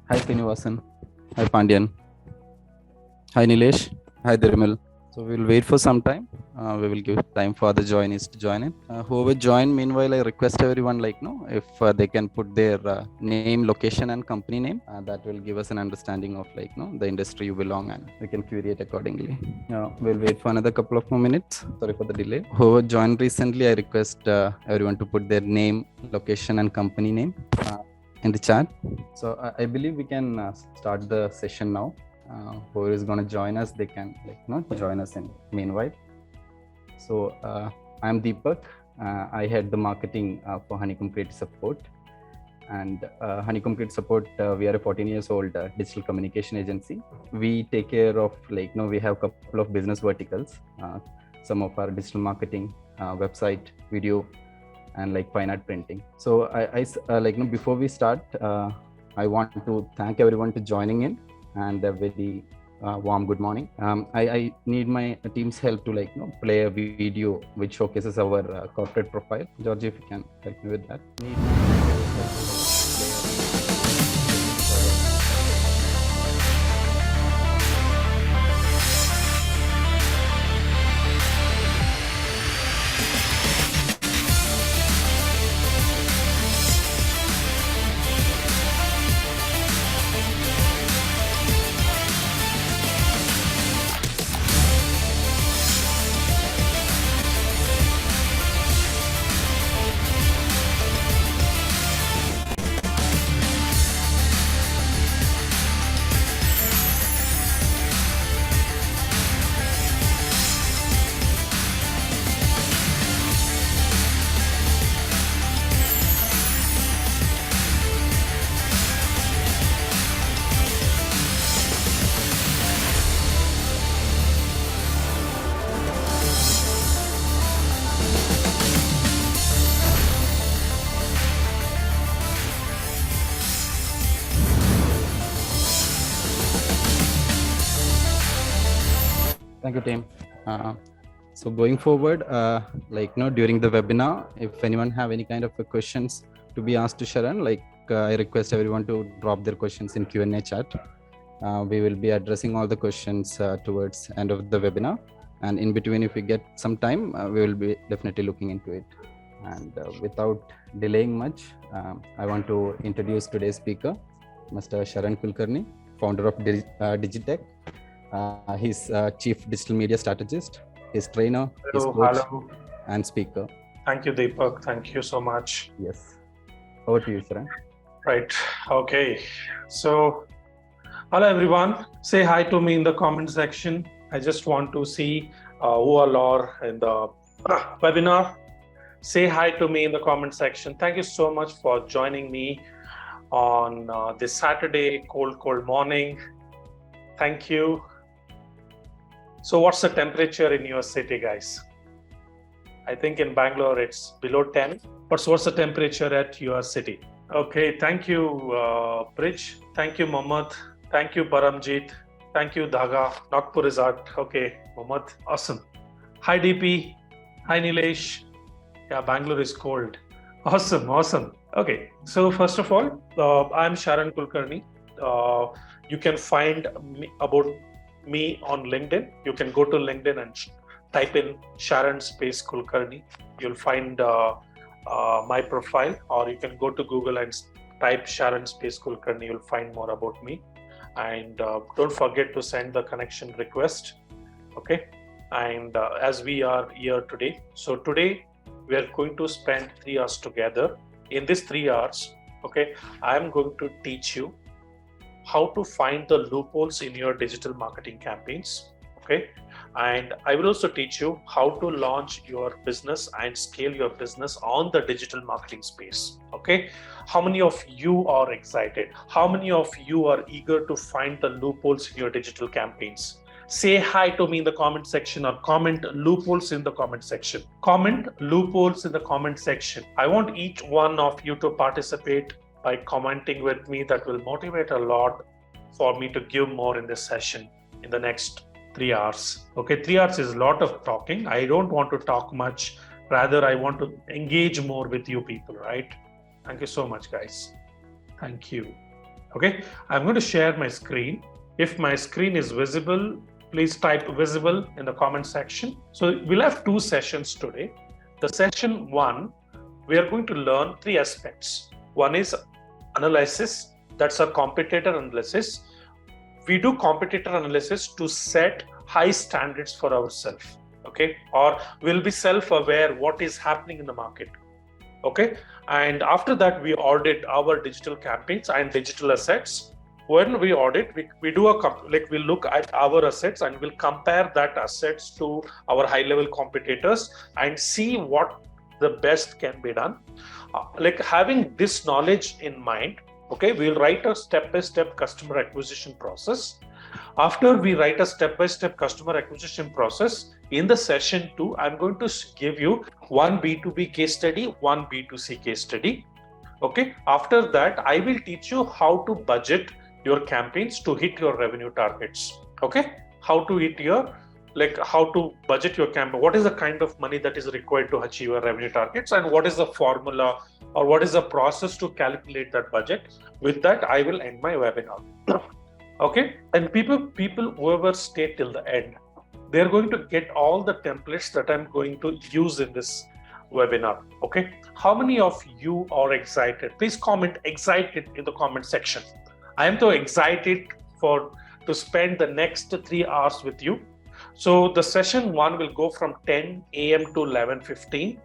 Hi Srinivasan. Hi Pandyan. Hi Nilesh. Hi Dirmal. So we'll wait for some time. We will give time for the joinees to join in. Whoever join, meanwhile, I request everyone if they can put their name, location, and company name. That will give us an understanding of the industry you belong, and we can curate accordingly. We'll wait for another couple of more minutes. Sorry for the delay. Whoever joined recently, I request everyone to put their name, location, and company name in the chat. So I believe we can start the session now. Whoever is going to join us, they can join us in meanwhile. So I'm Deepak. I head the marketing for Honeycomb Creative Support. And Honeycomb Creative Support, we are a 14 years old digital communication agency. We take care of we have a couple of business verticals. Some of our digital marketing, website, video, and fine art printing. So before we start, I want to thank everyone to joining in, and a very warm good morning. I need my team's help to play a video which showcases our corporate profile. Georgie, if you can help me with that. Thank you, team. So going forward, during the webinar, if anyone have any kind of questions to be asked to Sharan, I request everyone to drop their questions in Q&A chat. We will be addressing all the questions towards end of the webinar. And in between, if we get some time, we will be definitely looking into it. And without delaying much, I want to introduce today's speaker, Mr. Sharan Kulkarni, founder of Digitech. He's Chief Digital Media Strategist. He's trainer, he's coach, and speaker. Thank you, Deepak. Thank you so much. Yes. Over to you, Sharan. Right. Okay. So, hello, everyone. Say hi to me in the comment section. I just want to see who all are in the webinar. Say hi to me in the comment section. Thank you so much for joining me on this Saturday, cold morning. Thank you. So what's the temperature in your city, guys? I think in Bangalore, it's below 10. But what's the temperature at your city? Okay, thank you, Bridge. Thank you, Mohammed. Thank you, Paramjeet. Thank you, Dhaga. Nagpur is out. Okay, Mohammed. Awesome. Hi, DP. Hi, Nilesh. Yeah, Bangalore is cold. Awesome. Okay, so first of all, I'm Sharan Kulkarni. You can find about me on LinkedIn. You can go to LinkedIn and type in Sharan space Kulkarni. You'll find my profile, or you can go to Google and type Sharan space Kulkarni. You'll find more about me. And don't forget to send the connection request. Okay. And as we are here today, so today we are going to spend 3 hours together. In these 3 hours, okay, I am going to teach you how to find the loopholes in your digital marketing campaigns, okay? And I will also teach you how to launch your business and scale your business on the digital marketing space, okay? How many of you are excited? How many of you are eager to find the loopholes in your digital campaigns? Say hi to me in the comment section, or comment loopholes in the comment section. Comment loopholes in the comment section. I want each one of you to participate by commenting with me. That will motivate a lot for me to give more in this session in the next 3 hours. Okay, 3 hours is a lot of talking. I don't want to talk much. Rather, I want to engage more with you people, right? Thank you so much, guys. Thank you. Okay, I'm going to share my screen. If my screen is visible, please type visible in the comment section. So we'll have two sessions today. The session one, we are going to learn three aspects. One is analysis, that's a competitor analysis. We do competitor analysis to set high standards for ourselves, okay? Or we'll be self-aware what is happening in the market, okay? And after that, we audit our digital campaigns and digital assets. When we audit, we do we look at our assets and we'll compare that assets to our high-level competitors and see what the best can be done. Like having this knowledge in mind, okay, we'll write a step-by-step customer acquisition process. After we write a step-by-step customer acquisition process, in the session 2, I'm going to give you one B2B case study, one B2C case study. Okay. After that, I will teach you how to budget your campaigns to hit your revenue targets. Okay. How to hit your, how to budget your campaign. What is the kind of money that is required to achieve your revenue targets, and what is the formula or what is the process to calculate that budget? With that, I will end my webinar. Okay. And people whoever stay till the end, they're going to get all the templates that I'm going to use in this webinar. Okay. How many of you are excited? Please comment excited in the comment section. I am so excited to spend the next 3 hours with you. So the session 1 will go from 10 a.m. to 11:15,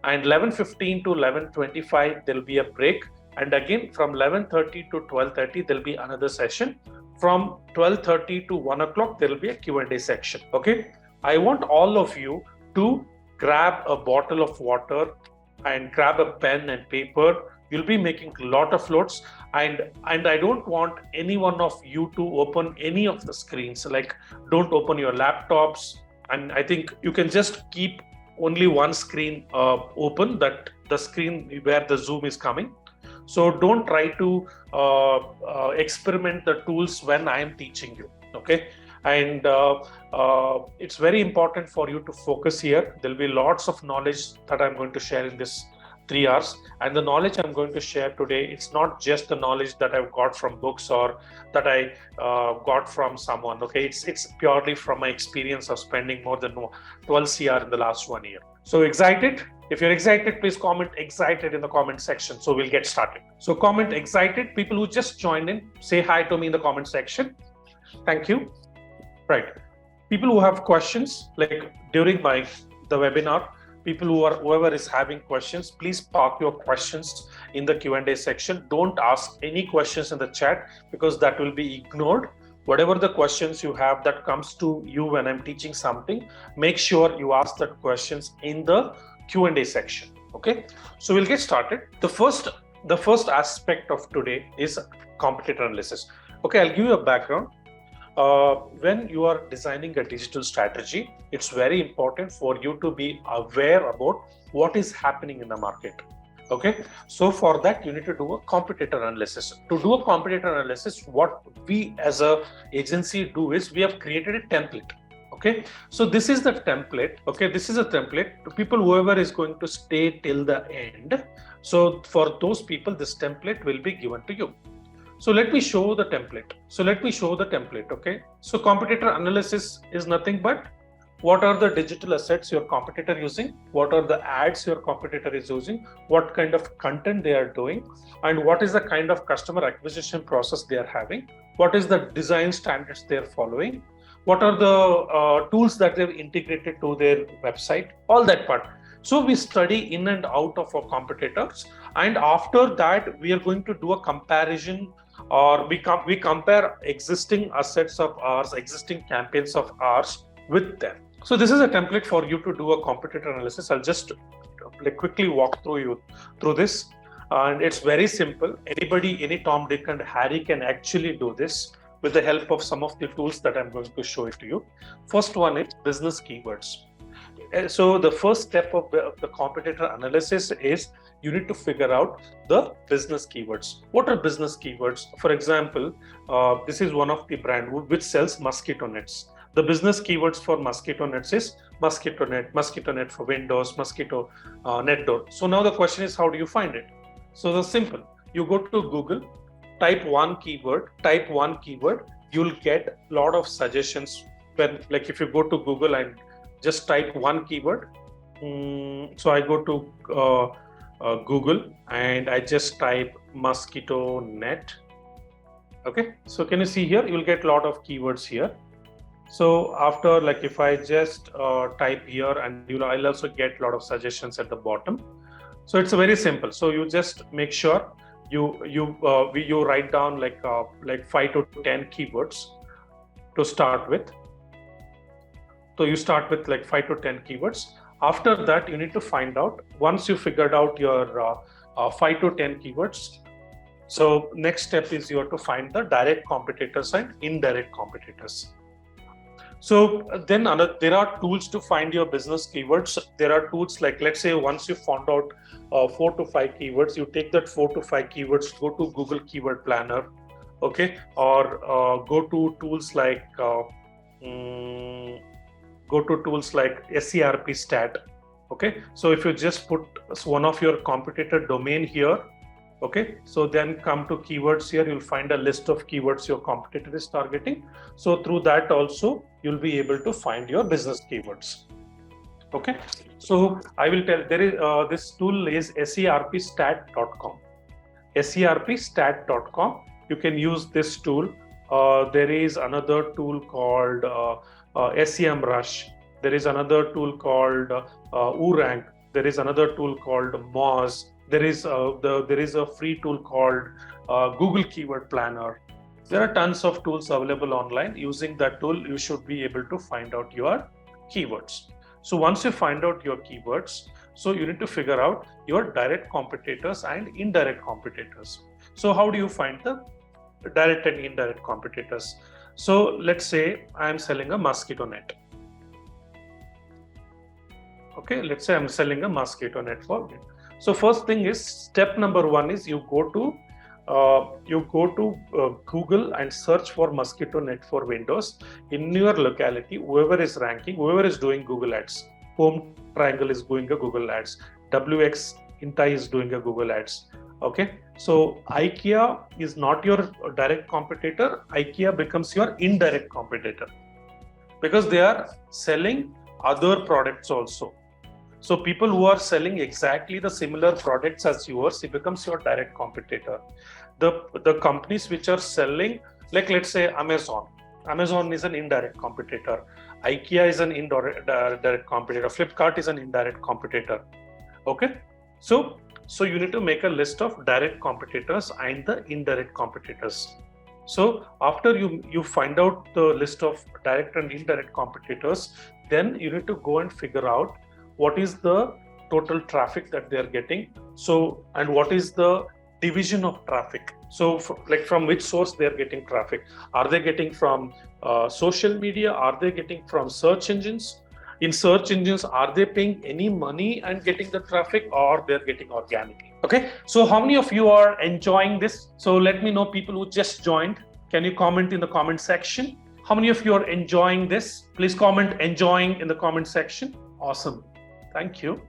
and 11:15 to 11:25 there'll be a break, and again from 11:30 to 12:30 there'll be another session. From 12:30 to 1 o'clock, there will be a Q&A section. Okay. I want all of you to grab a bottle of water and grab a pen and paper. You'll be making a lot of notes, and I don't want any one of you to open any of the screens. Like, don't open your laptops, and I think you can just keep only one screen open, that the screen where the Zoom is coming. So don't try to experiment the tools when I am teaching you, okay? And it's very important for you to focus here. There'll be lots of knowledge that I'm going to share in this 3 hours. And the knowledge I'm going to share today, it's not just the knowledge that I've got from books or that I got from someone, okay? It's purely from my experience of spending more than 12 CR in the last 1 year. So excited? If you're excited, please comment excited in the comment section. So we'll get started. So comment excited. People who just joined in, say hi to me in the comment section. Thank you. Right. People who have questions, like during the webinar, whoever is having questions, please park your questions in the Q&A section. Don't ask any questions in the chat because that will be ignored. Whatever the questions you have that comes to you when I'm teaching something, make sure you ask that questions in the Q&A section. Okay, so we'll get started. The first aspect of today is competitor analysis. Okay, I'll give you a background. When you are designing a digital strategy, it's very important for you to be aware about what is happening in the market. Okay, so for that you need to do a competitor analysis. To do a competitor analysis, what we as a agency do is we have created a template. Okay, so this is the template. Okay, this is a template to people whoever is going to stay till the end. So for those people, this template will be given to you. So let me show the template. Okay, so competitor analysis is nothing but what are the digital assets your competitor using, what are the ads your competitor is using, what kind of content they are doing, and what is the kind of customer acquisition process they are having, what is the design standards they are following, what are the tools that they've integrated to their website, all that part. So we study in and out of our competitors, and after that we are going to do a comparison, or we compare existing assets of ours, existing campaigns of ours with them. So this is a template for you to do a competitor analysis. I'll just quickly walk through this, and it's very simple. Anybody, any Tom, Dick, and Harry can actually do this with the help of some of the tools that I'm going to show it to you. First one is business keywords. So the first step of the competitor analysis is you need to figure out the business keywords. What are business keywords? For example, this is one of the brand which sells mosquito nets. The business keywords for mosquito nets is mosquito net for windows, mosquito net door. So now the question is, how do you find it? So the simple, you go to Google type one keyword, you'll get a lot of suggestions. When, like, if you go to Google and just type one keyword, so I go to Google and I just type mosquito net. Okay, so can you see here? You'll get a lot of keywords here. So after, like, if I just type here, and I'll also get a lot of suggestions at the bottom. So it's very simple. So you just make sure you write down like 5 to 10 keywords to start with. So you start with like 5 to 10 keywords. After that, you need to find out, once you figured out your 5 to 10 keywords, so next step is you have to find the direct competitors and indirect competitors. So then there are tools to find your business keywords. There are tools like, let's say, once you found out 4 to 5 keywords, you take that 4 to 5 keywords, go to Google Keyword Planner, okay, or go to tools like SERP Stat. Okay, so if you just put one of your competitor domain here, okay, so then come to keywords here, you'll find a list of keywords your competitor is targeting. So through that also, you'll be able to find your business keywords. Okay, so I will tell, there is this tool is serpstat.com. serpstat.com. You can use this tool. There is another tool called SEMrush. There is another tool called Urank. There is another tool called Moz. There is a free tool called Google Keyword Planner. There are tons of tools available online. Using that tool, you should be able to find out your keywords. So once you find out your keywords, so you need to figure out your direct competitors and indirect competitors. So how do you find the direct and indirect competitors? So let's say I'm selling a mosquito net. Okay, let's say I'm selling a mosquito net for it. So first thing is, step number one is you go to Google and search for mosquito net for Windows in your locality. Whoever is ranking, whoever is doing Google Ads, Home Triangle is doing a Google Ads, WX Intai is doing a Google Ads. Okay, so IKEA is not your direct competitor. IKEA becomes your indirect competitor because they are selling other products also. So people who are selling exactly the similar products as yours, it becomes your direct competitor. The companies which are selling, like let's say Amazon. Amazon is an indirect competitor. IKEA is an direct competitor. Flipkart is an indirect competitor. Okay, so you need to make a list of direct competitors and the indirect competitors. So after you find out the list of direct and indirect competitors, then you need to go and figure out what is the total traffic that they are getting. So, and what is the division of traffic? So like from which source they are getting traffic? Are they getting from social media? Are they getting from search engines? In search engines, are they paying any money and getting the traffic, or they're getting organically? Okay, so how many of you are enjoying this? So let me know, people who just joined. Can you comment in the comment section? How many of you are enjoying this? Please comment enjoying in the comment section. Awesome. Thank you.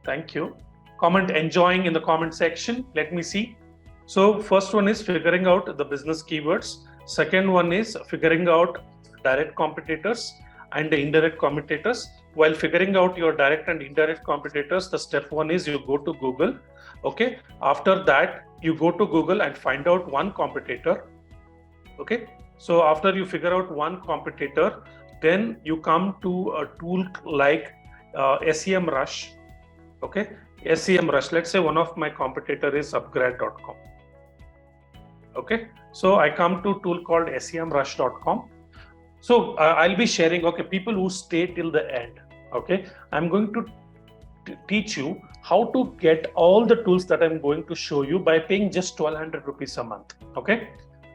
Thank you. Comment enjoying in the comment section. Let me see. So first one is figuring out the business keywords. Second one is figuring out direct competitors and the indirect competitors. While figuring out your direct and indirect competitors, the step one is you go to Google. Okay. After that, you go to Google and find out one competitor. Okay. So after you figure out one competitor, then you come to a tool like SEMrush. Okay, SEMrush. Let's say one of my competitor is upgrad.com. Okay, so I come to a tool called SEMrush.com. So I'll be sharing, okay, people who stay till the end. Okay, I'm going to teach you how to get all the tools that I'm going to show you by paying just 1,200 rupees a month. Okay.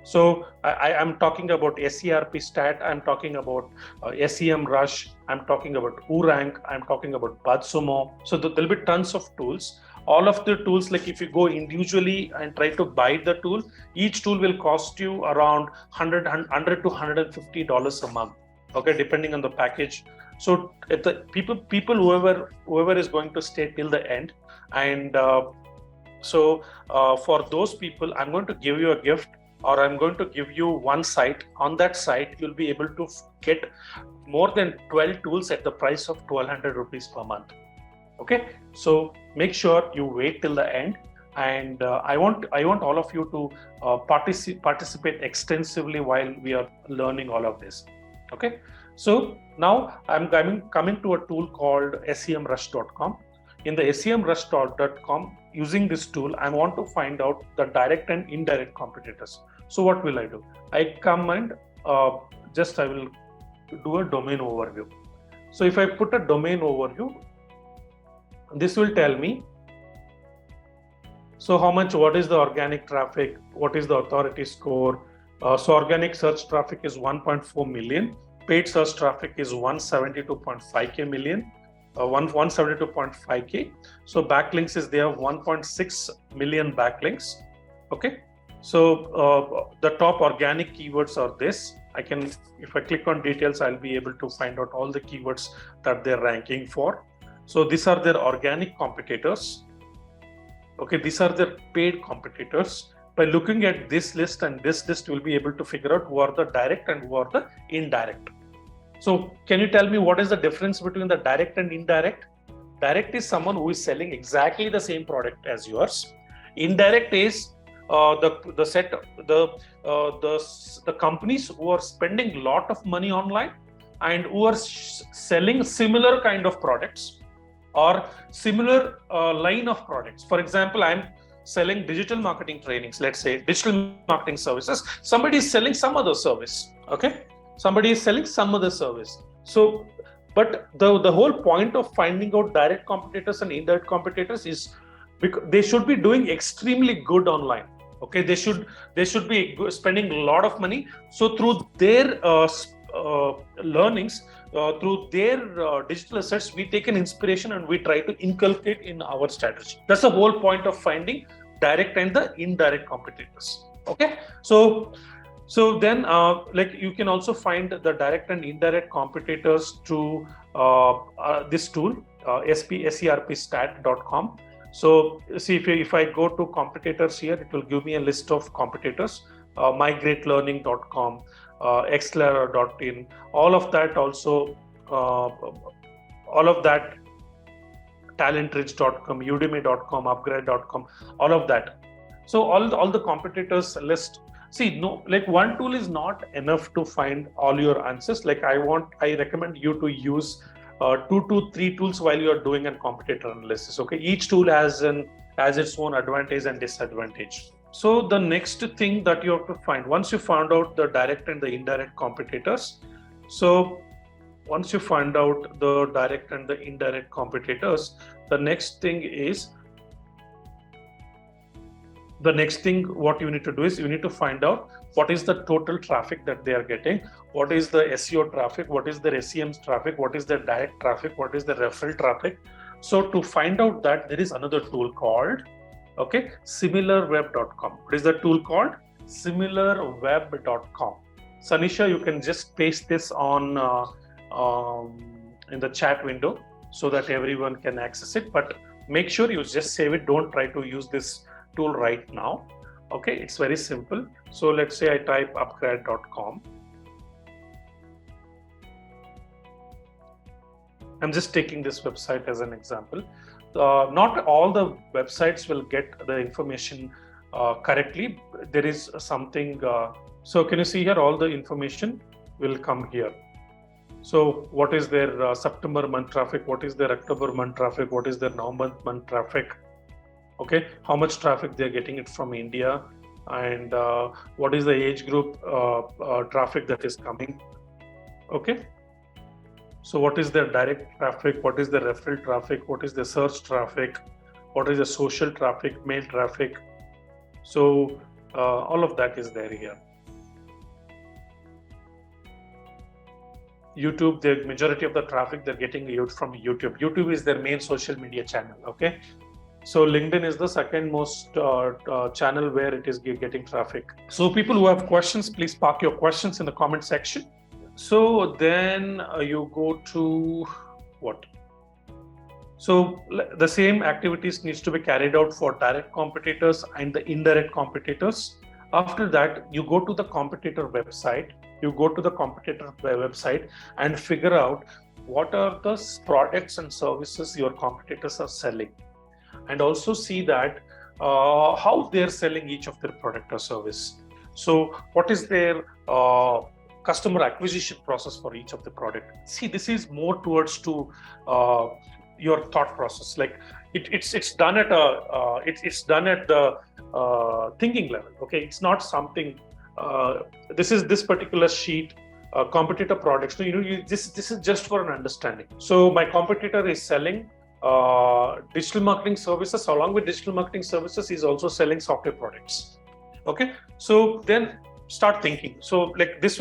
So I am talking about SERP Stat, I'm talking about SEMrush, I'm talking about Urank, I'm talking about BuzzSumo. So there'll be tons of tools. All of the tools, like if you go individually and try to buy the tool, each tool will cost you around $100 to $150 a month. Okay, depending on the package. So the people whoever is going to stay till the end, and so for those people, I'm going to give you a gift. or I'm going to give you one site. On that site, you'll be able to get more than 12 tools at the price of 1200 rupees per month. Okay, so make sure you wait till the end, and I want all of you to participate extensively while we are learning all of this. Okay, so now I'm coming to a tool called semrush.com. In the semrush.com, using this tool, I want to find out the direct and indirect competitors. So what will I do? I come and I will do a domain overview. So if I put a domain overview, this will tell me what is the organic traffic, what is the authority score. So organic search traffic is 1.4 million, paid search traffic is 172.5k million, 172.5k. So backlinks is there 1.6 million backlinks. Okay, so the top organic keywords are this. If I click on details, I'll be able to find out all the keywords that they're ranking for. So these are their organic competitors. Okay, these are their paid competitors. By looking at this list and this list, we'll be able to figure out who are the direct and who are the indirect. So can you tell me what is the difference between the direct and indirect? Direct is someone who is selling exactly the same product as yours. Indirect is the companies who are spending a lot of money online and who are selling similar kind of products or similar line of products. For example, I'm selling digital marketing trainings, let's say digital marketing services. Somebody is selling some other service. Okay, somebody is selling some other service. So, but the whole point of finding out direct competitors and indirect competitors is because they should be doing extremely good online. Okay, they should be spending a lot of money. So through their learnings, through their digital assets, we take an inspiration and we try to inculcate in our strategy. That's the whole point of finding direct and the indirect competitors. Okay, so then like you can also find the direct and indirect competitors to this tool, serpstat.com. So see, if I go to competitors here, it will give me a list of competitors, mygreatlearning.com, xlearner.in, all of that also, all of that, talentrich.com, udemy.com, upgrade.com, all of that. So all the competitors list. See, no, like one tool is not enough to find all your answers. Like I recommend you to use 2 to 3 tools while you are doing a competitor analysis. Okay, each tool has its own advantage and disadvantage. So the next thing that you have to find, once you found out the direct and the indirect competitors, so once you find out the direct and the indirect competitors, the next thing what you need to do is you need to find out what is the total traffic that they are getting, what is the SEO traffic, what is their SEM traffic, what is their direct traffic, what is the referral traffic. So to find out that, there is another tool called similarweb.com. What is the tool called? Similarweb.com. Sanisha, you can just paste this on in the chat window so that everyone can access it, but make sure you just save it. Don't try to use this tool right now. Okay, it's very simple. So let's say I type upgrade.com. I'm just taking this website as an example. Not all the websites will get the information correctly. There is something, so can you see here, all the information will come here. So what is their September month traffic? What is their October month traffic? What is their November month traffic? Okay, how much traffic they're getting it from India, and what is the age group traffic that is coming. Okay, so what is their direct traffic, what is the referral traffic, what is the search traffic, what is the social traffic, mail traffic. So all of that is there here. YouTube, the majority of the traffic they're getting from YouTube. YouTube is their main social media channel. Okay, so LinkedIn is the second most channel where it is getting traffic. So people who have questions, please park your questions in the comment section. So then you go to what? So the same activities needs to be carried out for direct competitors and the indirect competitors. After that, you go to the competitor website. You go to the competitor website and figure out what are the products and services your competitors are selling, and also see that how they're selling each of their product or service. So what is their customer acquisition process for each of the product? See, this is more towards to your thought process. Like it's done at a it's done at the thinking level. Okay, it's not something. This is this particular sheet. Competitor products. So this is just for an understanding. So my competitor is selling digital marketing services. Along with digital marketing services, he's also selling software products. Okay, so then start thinking. So like this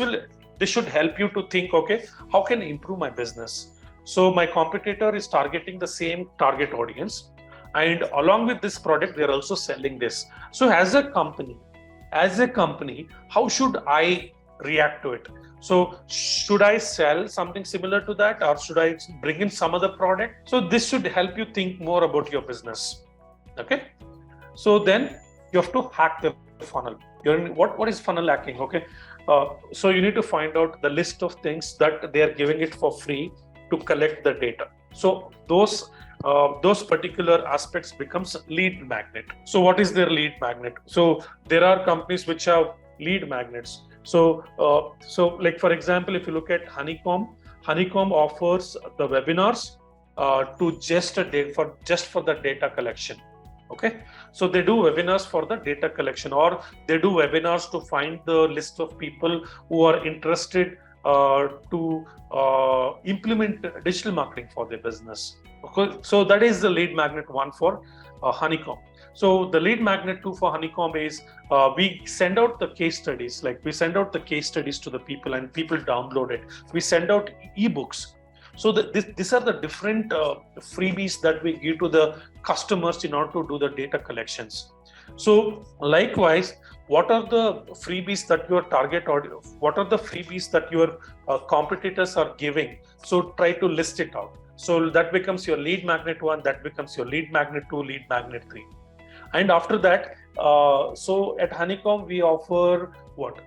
should help you to think, okay, how can I improve my business? So my competitor is targeting the same target audience, and along with this product, they're also selling this. So as a company, how should I react to it? So should I sell something similar to that, or should I bring in some other product? So this should help you think more about your business. Okay. So then you have to hack the funnel. What is funnel hacking? Okay. So you need to find out the list of things that they are giving it for free to collect the data. So those particular aspects becomes lead magnet. So what is their lead magnet? So there are companies which have lead magnets. So like for example, if you look at Honeycomb offers the webinars to just for the data collection. Okay, so they do webinars for the data collection, or they do webinars to find the list of people who are interested to implement digital marketing for their business. Okay, so that is the lead magnet one for Honeycomb. So the lead magnet 2 for Honeycomb is we send out the case studies. Like we send out the case studies to the people, and people download it. We send out ebooks. So these are the different freebies that we give to the customers in order to do the data collections. So likewise, what are the freebies that your target audience, what are the freebies that your competitors are giving? So try to list it out. So that becomes your lead magnet 1, that becomes your lead magnet 2, lead magnet 3. And after that, so at Honeycomb, we offer what?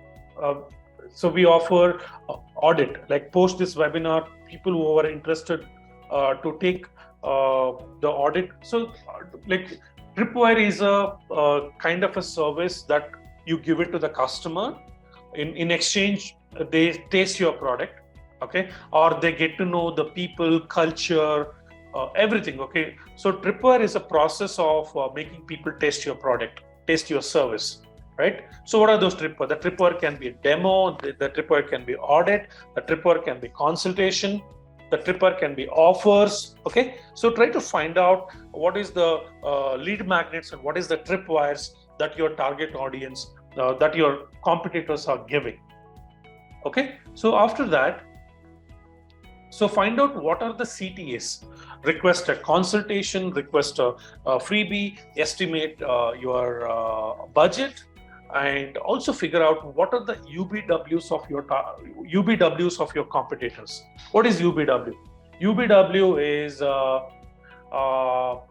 So we offer audit, like post this webinar, people who are interested to take the audit. So like Tripwire is a kind of a service that you give it to the customer. In exchange, they taste your product, okay? Or they get to know the people, culture, everything, okay? So Tripwire is a process of making people taste your product, taste your service. Right? So what are those Tripwire? The Tripwire can be a demo, the Tripwire can be audit, the Tripwire can be consultation, the Tripwire can be offers. Okay, so try to find out what is the lead magnets and what is the Tripwires that your target audience, that your competitors are giving. Okay, so after that, so find out what are the CTAs. Request a consultation, request a freebie, estimate your budget, and also figure out what are the UBWs of your competitors. What is UBW? UBW is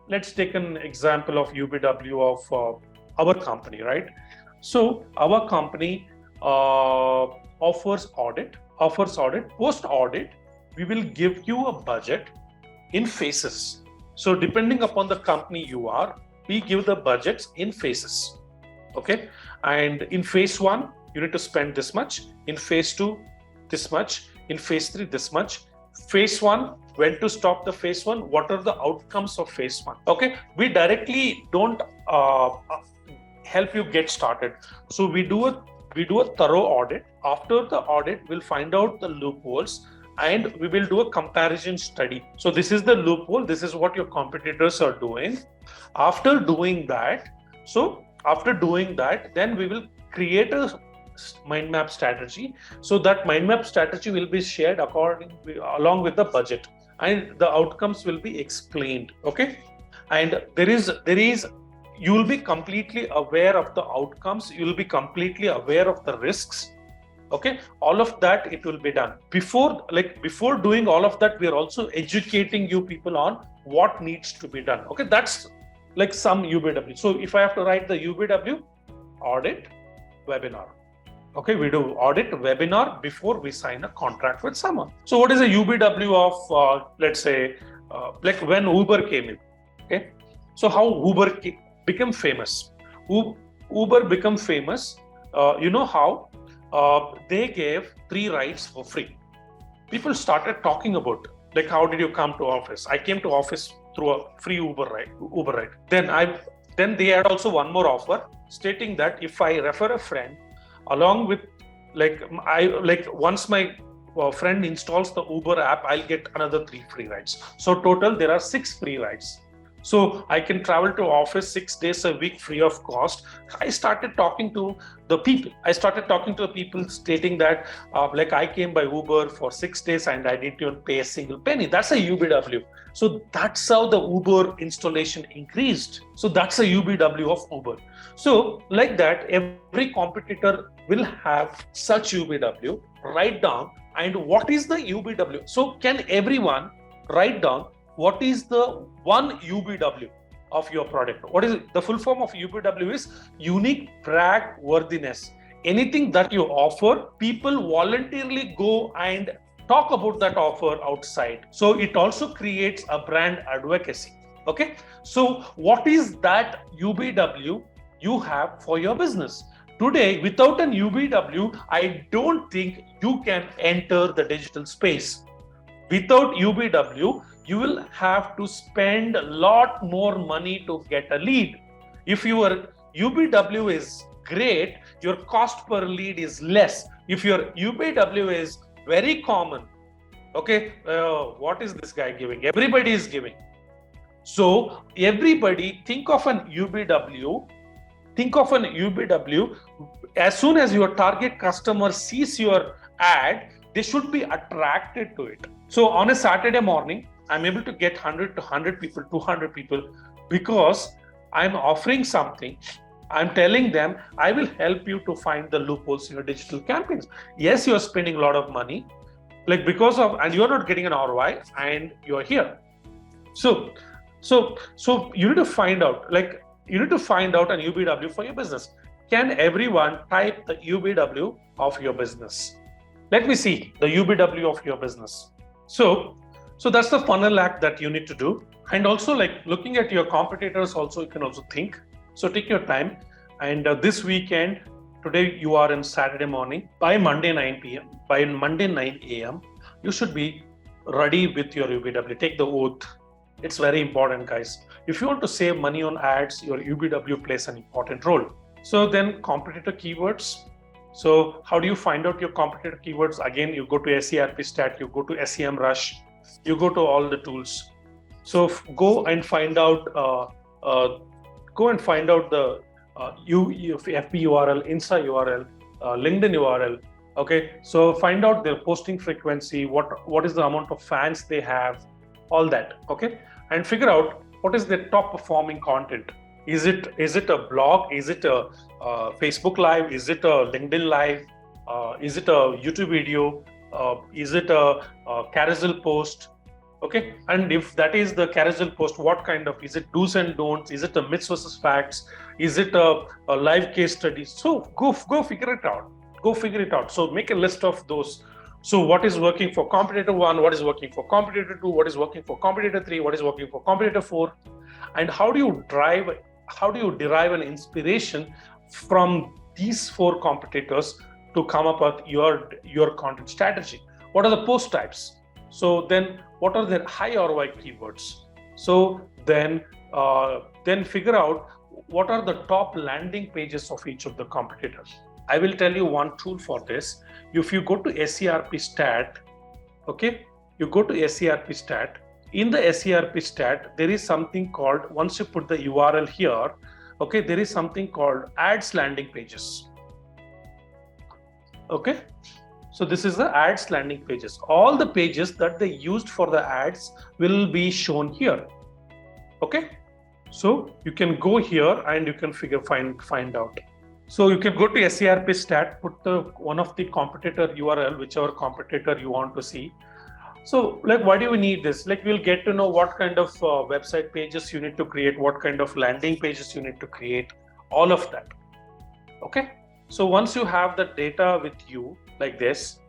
let's take an example of UBW of our company, right? So our company offers audit. Post audit, we will give you a budget in phases. So depending upon the company you are, we give the budgets in phases. Okay, and in phase 1 you need to spend this much, in phase 2 this much, in phase 3 this much. Phase 1, when to stop the phase 1, what are the outcomes of phase 1. Okay, we directly don't help you get started. So we do a thorough audit. After the audit, we'll find out the loopholes and we will do a comparison study. So this is the loophole, this is what your competitors are doing. After doing that, then we will create a mind map strategy. So that mind map strategy will be shared along with the budget, and the outcomes will be explained. Okay, and you will be completely aware of the outcomes. You will be completely aware of the risks. Okay, all of that it will be done. Before doing all of that, we are also educating you people on what needs to be done. Okay, that's like some UBW. So if I have to write the UBW, audit, webinar. Okay, we do audit webinar before we sign a contract with someone. So what is a UBW of, let's say, like when Uber came in, okay? So how Uber became famous? Uber became famous, you know how? They gave 3 rides for free. People started talking about, like, how did you come to office? I came to office through a free Uber ride. Then they had also one more offer stating that if I refer a friend, along with once my friend installs the Uber app, I'll get another 3 free rides. So total there are 6 free rides. So I can travel to office 6 days a week free of cost. I started talking to the people. Stating that like I came by Uber for 6 days and I didn't even pay a single penny. That's a UBW. So that's how the Uber installation increased. So that's a UBW of Uber. So like that, every competitor will have such UBW. Write down, and what is the UBW? So can everyone write down what is the one UBW of your product? What is it? The full form of UBW is unique brand worthiness. Anything that you offer, people voluntarily go and talk about that offer outside. So it also creates a brand advocacy. Okay. So what is that UBW you have for your business? Today, without an UBW, I don't think you can enter the digital space. Without UBW, you will have to spend a lot more money to get a lead. If your UBW is great, your cost per lead is less. If your UBW is very common, okay, what is this guy giving? Everybody is giving. So everybody think of an UBW. As soon as your target customer sees your ad, they should be attracted to it. So on a Saturday morning, I'm able to get 100 to 100 people, 200 people, because I'm offering something. I'm telling them, I will help you to find the loopholes in your digital campaigns. Yes, you're spending a lot of money, like and you're not getting an ROI, and you're here. So you need to find out, an UBW for your business. Can everyone type the UBW of your business? Let me see the UBW of your business. So that's the funnel act that you need to do. And also, like, looking at your competitors also, you can also think. So take your time. And this weekend, today you are in Saturday morning, by Monday 9 a.m., you should be ready with your UBW. Take the oath. It's very important, guys. If you want to save money on ads, your UBW plays an important role. So then competitor keywords. So how do you find out your competitor keywords? Again, you go to SERP Stat, you go to SEMrush, you go to all the tools. So go and find out the FB URL, Insta URL, LinkedIn URL. Okay, so find out their posting frequency, what is the amount of fans they have, all that. Okay, and figure out what is their top performing content. Is it a blog? Is it a Facebook Live? Is it a LinkedIn Live? Is it a YouTube video? Is it a carousel post? Okay, and if that is the carousel post, what kind of, is it do's and don'ts? Is it a myths versus facts? Is it a live case study? So go figure it out. So make a list of those. So what is working for competitor 1? What is working for competitor 2? What is working for competitor 3? What is working for competitor 4? And how do you derive an inspiration from these 4 competitors to come up with your content strategy? What are the post types? So then what are their high ROI keywords? So then figure out what are the top landing pages of each of the competitors. I will tell you one tool for this. If you go to SERP Stat, okay, you go to SERP Stat. In the SERP Stat, there is something called, once you put the URL here, okay, there is something called ads landing pages. Okay, so this is the ads landing pages. All the pages that they used for the ads will be shown here. Okay, so you can go here and you can find out. So you can go to SERP Stat, put one of the competitor URL, whichever competitor you want to see. So like, why do we need this? Like, we'll get to know what kind of website pages you need to create, what kind of landing pages you need to create, all of that. Okay. So once you have the data with you like this,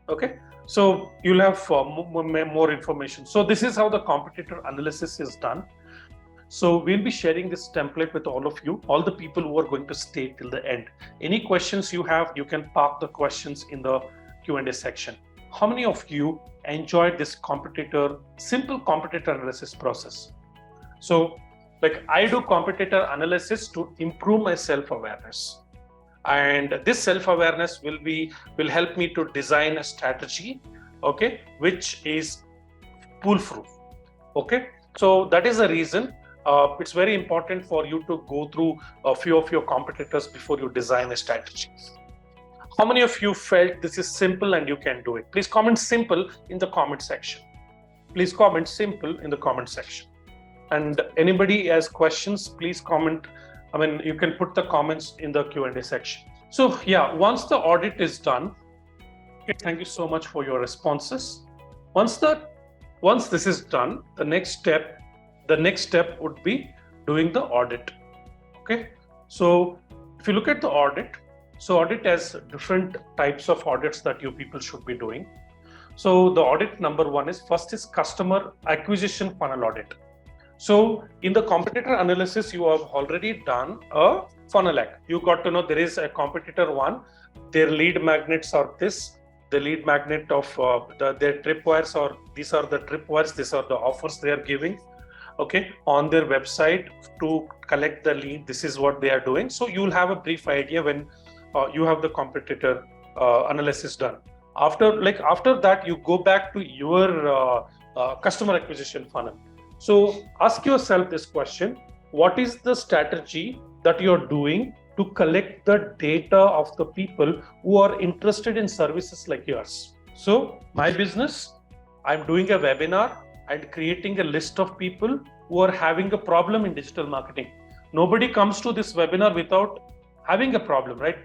okay, so you'll have more information. So this is how the competitor analysis is done. So we'll be sharing this template with all of you, all the people who are going to stay till the end. Any questions you have, you can park the questions in the Q&A section. How many of you enjoyed this simple competitor analysis process? So like I do competitor analysis to improve my self-awareness. And this self-awareness will help me to design a strategy, okay, which is foolproof. Okay, so that is the reason it's very important for you to go through a few of your competitors before you design a strategy. How many of you felt this is simple and you can do it? Please comment simple in the comment section. Please comment simple in the comment section. And anybody has questions, please comment. I mean, you can put the comments in the Q&A section. So yeah, once the audit is done, okay, thank you so much for your responses. Once this is done, the next step would be doing the audit. Okay, so if you look at the audit, so audit has different types of audits that you people should be doing. So the audit number one is customer acquisition funnel audit. So in the competitor analysis, you have already done a funnel act. You got to know there is a competitor one, their lead magnets are this, the lead magnet of their tripwires, or these are the tripwires, these are the offers they are giving, okay, on their website to collect the lead. This is what they are doing. So you'll have a brief idea when you have the competitor analysis done. After that, you go back to your customer acquisition funnel. So ask yourself this question: what is the strategy that you're doing to collect the data of the people who are interested in services like yours? So my business, I'm doing a webinar and creating a list of people who are having a problem in digital marketing. Nobody comes to this webinar without having a problem, right?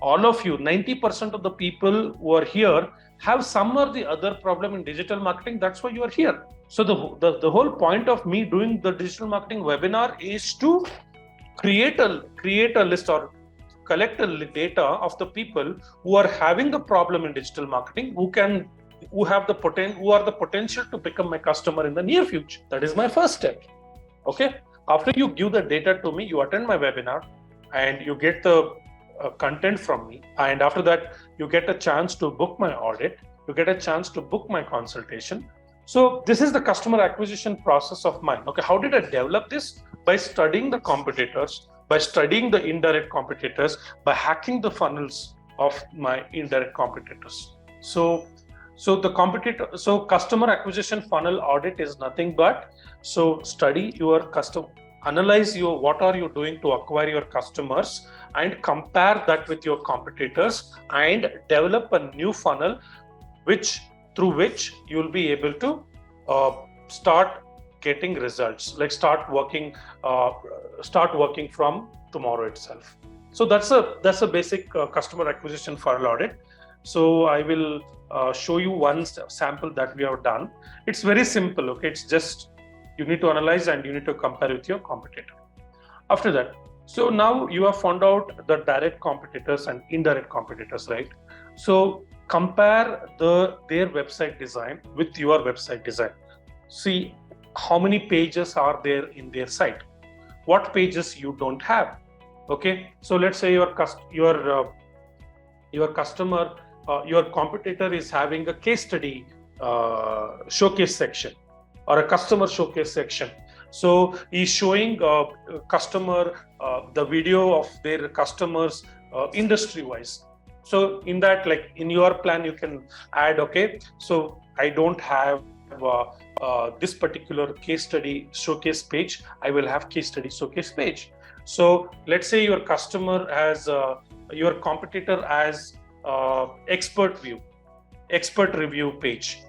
All of you, 90% of the people who are here have some or the other problem in digital marketing. That's why you are here. So the whole point of me doing the digital marketing webinar is to create a list or collect a data of the people who are having a problem in digital marketing, who are the potential to become my customer in the near future. That is my first step. Okay. After you give the data to me, you attend my webinar and you get the content from me. And after that, you get a chance to book my audit. You get a chance to book my consultation. So this is the customer acquisition process of mine. Okay. How did I develop this? By studying the competitors, by studying the indirect competitors, by hacking the funnels of my indirect competitors. So customer acquisition funnel audit is nothing but, study your customer, analyze what are you doing to acquire your customers, and compare that with your competitors and develop a new funnel through which you'll be able to start getting results, like start working from tomorrow itself. So that's a basic customer acquisition funnel audit. So I will show you one sample that we have done. It's very simple. Okay, it's just you need to analyze and you need to compare with your competitor. After that, so now you have found out the direct competitors and indirect competitors, right? So compare their website design with your website design. See how many pages are there in their site, what pages you don't have. Okay, so let's say your competitor is having a case study showcase section or a customer showcase section. So he's showing customer the video of their customers industry wise. So in that, like in your plan, you can add, okay, so I don't have this particular case study showcase page. I will have case study showcase page. So let's say your competitor has expert review page.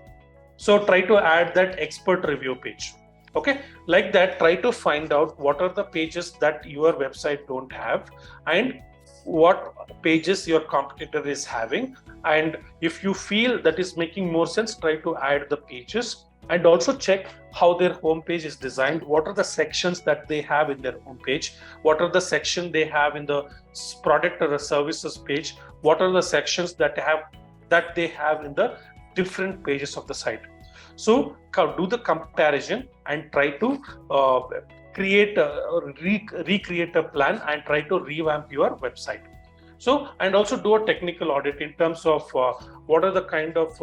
So try to add that expert review page. Okay, like that, try to find out what are the pages that your website don't have and what pages your competitor is having. And if you feel that is making more sense, try to add the pages and also check how their homepage is designed. What are the sections that they have in their homepage? What are the sections they have in the product or the services page? What are the sections that they have in the different pages of the site? So do the comparison and try to create recreate a plan and try to revamp your website. So, and also do a technical audit in terms of what are the kind of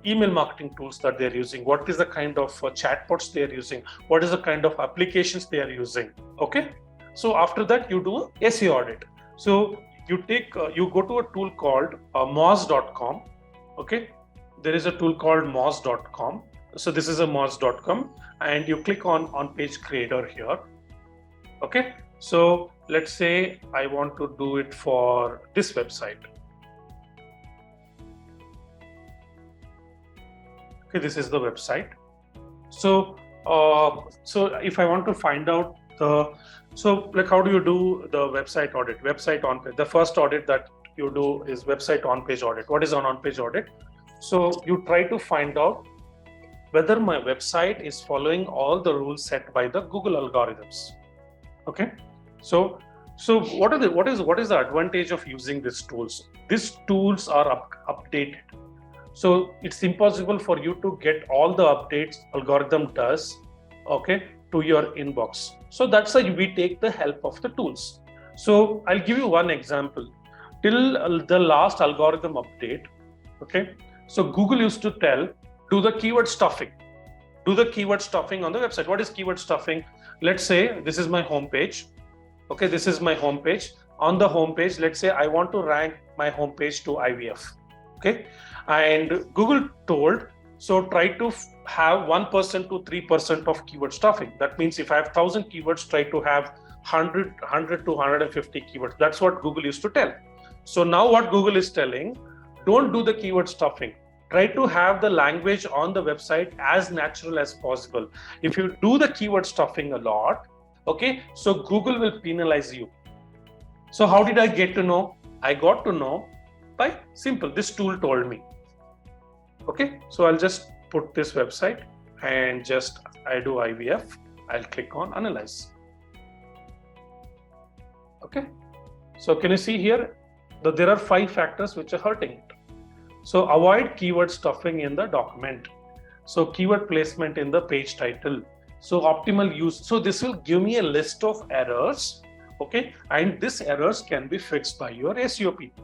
email marketing tools that they're using, what is the kind of chatbots they're using, what is the kind of applications they are using. Okay, so after that you do a SEO audit. So you take you go to a tool called moz.com. Okay, there is a tool called moz.com. So this is a moz.com, and you click on page creator here. Okay, so let's say I want to do it for this website. Okay, this is the website. So so if I want to find out how do you do the website audit? Website on page. The first audit that you do is website on page audit. What is an on page audit? So you try to find out whether my website is following all the rules set by the Google algorithms. Okay, so what is the advantage of using these tools? These tools are updated. So it's impossible for you to get all the updates algorithm does, okay, to your inbox. So that's why we take the help of the tools. So I'll give you one example. Till the last algorithm update, okay, so Google used to tell, do the keyword stuffing. Do the keyword stuffing on the website. What is keyword stuffing? Let's say this is my homepage. Okay, this is my homepage. On the homepage, let's say I want to rank my homepage to IVF. Okay, and Google told, so try to have 1% to 3% of keyword stuffing. That means if I have 1,000 keywords, try to have 100 to 150 keywords. That's what Google used to tell. So now what Google is telling, don't do the keyword stuffing. Try to have the language on the website as natural as possible. If you do the keyword stuffing a lot, okay, so Google will penalize you. So how did I get to know? I got to know by simple, this tool told me. Okay, so I'll just put this website and just I do IVF. I'll click on analyze. Okay, so can you see here that there are 5 factors which are hurting it. So avoid keyword stuffing in the document. So keyword placement in the page title. So optimal use. So this will give me a list of errors. Okay, and these errors can be fixed by your SEO people.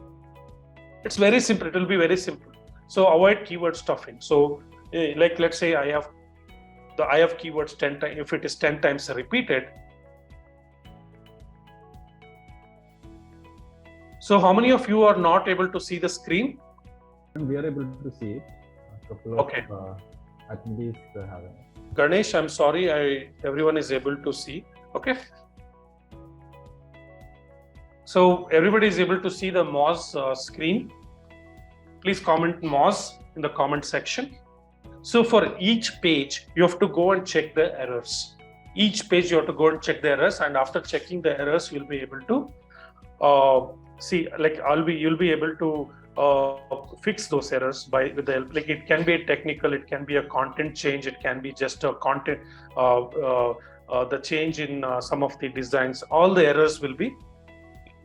It's very simple. It will be very simple. So avoid keyword stuffing. So like let's say I have keywords 10 times. If it is 10 times repeated. So how many of you are not able to see the screen? We are able to see it. A couple of attendees have it. Ganesh, I'm sorry, everyone is able to see. Okay. So everybody is able to see the Moz screen. Please comment Moz in the comment section. So for each page, you have to go and check the errors. Each page you have to go and check the errors, and after checking the errors, you'll be able to see, like you'll be able to fix those errors with the help. Like it can be a technical, it can be a content change, it can be just a content, the change in some of the designs. All the errors will be.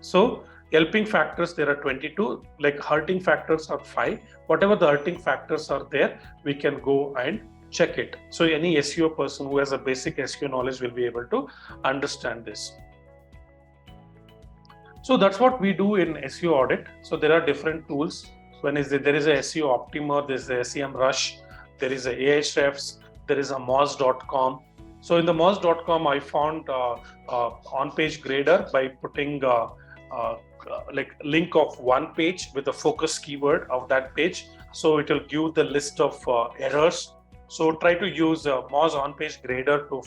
So helping factors, there are 22. Like hurting factors are 5. Whatever the hurting factors are there, we can go and check it. So any SEO person who has a basic SEO knowledge will be able to understand this. So that's what we do in SEO audit. So there are different tools. There is a SEO Optimer, there is a SEMrush, there is a Ahrefs, there is a Moz.com. So in the Moz.com, I found on-page grader by putting like link of one page with the focus keyword of that page. So it will give the list of errors. So try to use Moz on-page grader to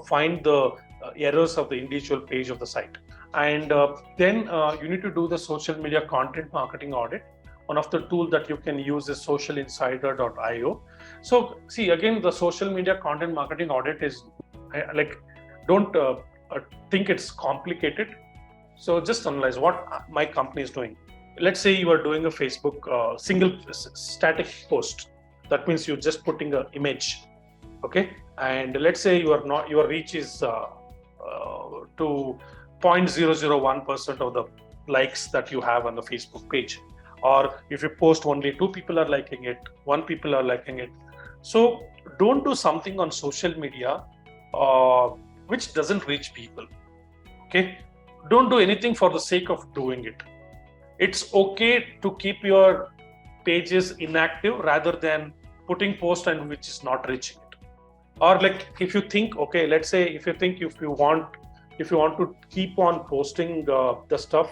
find the errors of the individual page of the site. And then you need to do the social media content marketing audit. One of the tools that you can use is socialinsider.io. So see, again, the social media content marketing audit is like, don't think it's complicated. So just analyze what my company is doing. Let's say you are doing a Facebook single static post. That means you're just putting an image. Okay, and let's say your reach is to 0.001% of the likes that you have on the Facebook page, or if you post only 2 people are liking it, 1 people are liking it. So don't do something on social media which doesn't reach people. Okay, don't do anything for the sake of doing it. It's okay to keep your pages inactive rather than putting post and which is not reaching it. Or like if you think, okay, let's say if you want to keep on posting the stuff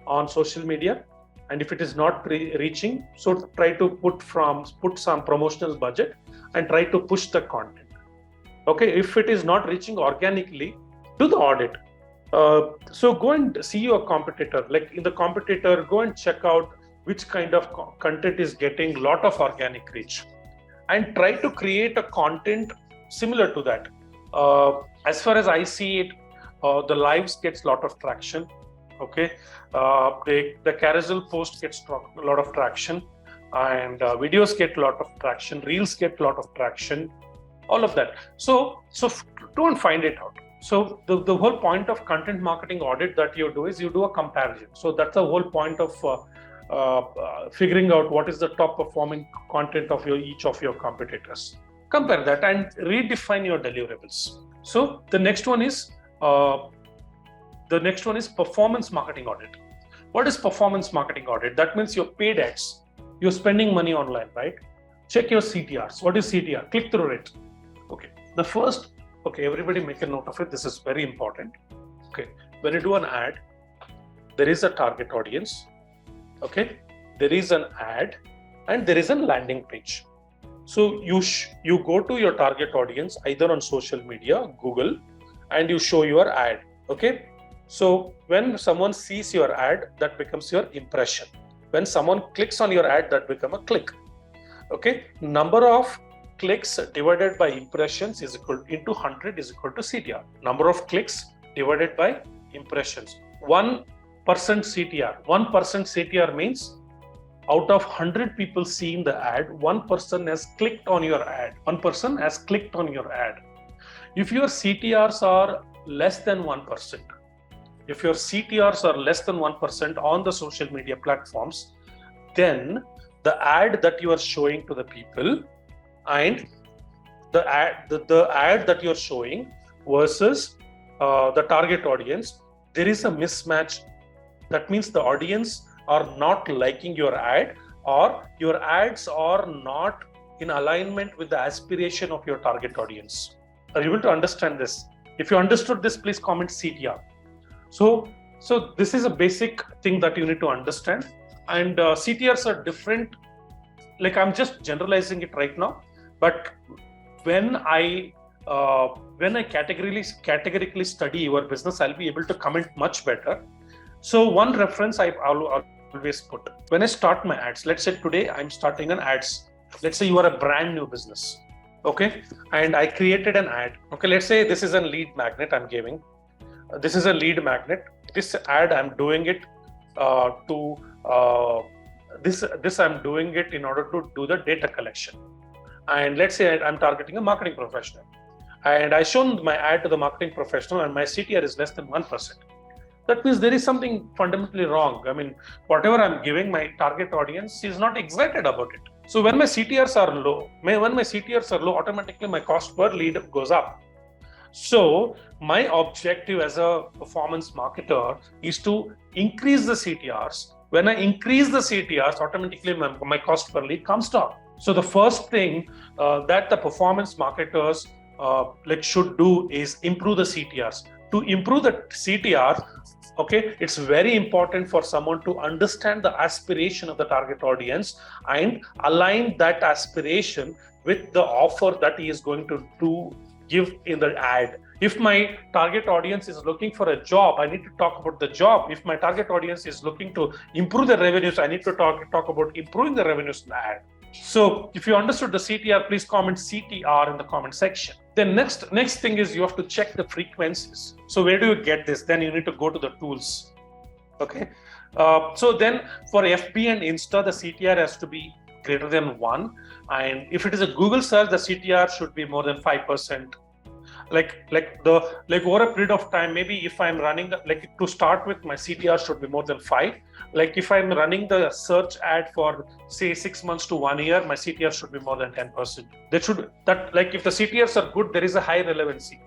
on social media, and if it is not reaching, so try to put some promotional budget and try to push the content. Okay, if it is not reaching organically, do the audit. So go and see your competitor. Like in the competitor, go and check out which kind of content is getting a lot of organic reach, and try to create a content similar to that. As far as I see it, the lives gets a lot of traction. Okay, the carousel post gets a lot of traction, and videos get a lot of traction, reels get a lot of traction, all of that. So go and find it out. So the whole point of content marketing audit that you do is you do a comparison. So that's the whole point of figuring out what is the top performing content of each of your competitors. Compare that and redefine your deliverables. So the next one is performance marketing audit. What is performance marketing audit? That means your paid ads. You're spending money online, right? Check your CTRs. What is CTR? Click-through rate. Okay. Everybody make a note of it. This is very important. Okay. When you do an ad, there is a target audience. Okay. There is an ad and there is a landing page. So you go to your target audience either on social media, Google, and you show your ad. Okay. So when someone sees your ad, that becomes your impression. When someone clicks on your ad, that becomes a click. Okay. Number of clicks divided by impressions is equal into 100 is equal to CTR. Number of clicks divided by impressions. 1% CTR. 1% CTR means out of 100 people seeing the ad, 1 person has clicked on your ad. 1 person has clicked on your ad. If your CTRs are less than 1%, if your CTRs are less than 1% on the social media platforms, then the ad that you are showing to the people and the ad that you're showing versus the target audience, there is a mismatch. That means the audience are not liking your ad, or your ads are not in alignment with the aspiration of your target audience. Are you able to understand this? If you understood this, please comment CTR. So this is a basic thing that you need to understand. And CTRs are different. Like I'm just generalizing it right now, but when I categorically study your business, I'll be able to comment much better. So one reference I'll always put when I start my ads. Let's say today I'm starting an ads. Let's say you are a brand new business, okay? And I created an ad. Okay, let's say this is a lead magnet I'm giving. This is a lead magnet. This ad I'm doing it this I'm doing it in order to do the data collection. And let's say I'm targeting a marketing professional, and I shown my ad to the marketing professional, and my CTR is less than 1%. That means there is something fundamentally wrong. I mean, whatever I'm giving, my target audience is not excited about it. So when my CTRs are low, automatically my cost per lead goes up. So my objective as a performance marketer is to increase the CTRs. When I increase the CTRs, automatically my cost per lead comes down. So the first thing that the performance marketers should do is improve the CTRs. To improve the CTR, okay, it's very important for someone to understand the aspiration of the target audience and align that aspiration with the offer that he is going to give in the ad. If my target audience is looking for a job, I need to talk about the job. If my target audience is looking to improve the revenues, I need to talk about improving the revenues in the ad. So if you understood the CTR, please comment CTR in the comment section. Then next thing is you have to check the frequencies. So where do you get this? Then you need to go to the tools. Okay. So then for FB and Insta, the CTR has to be greater than 1. And if it is a Google search, the CTR should be more than 5%. Like over a period of time, maybe if I'm running, like to start with, my CTR should be more than 5. Like if I'm running the search ad for say 6 months to 1 year, my CTR should be more than 10%. Like if the CTRs are good, there is a high relevancy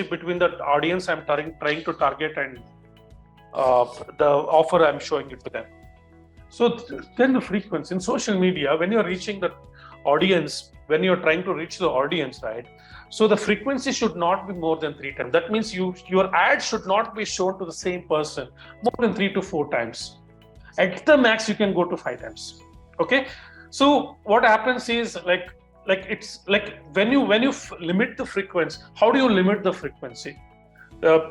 between the audience I'm trying to target and the offer I'm showing it to them. So then the frequency in social media, when you're reaching the audience, when you're trying to reach the audience, right? So the frequency should not be more than 3 times. That means your ad should not be shown to the same person more than 3 to 4 times. At the max, you can go to 5 times. Okay. So what happens is like it's like when you limit the frequency, how do you limit the frequency?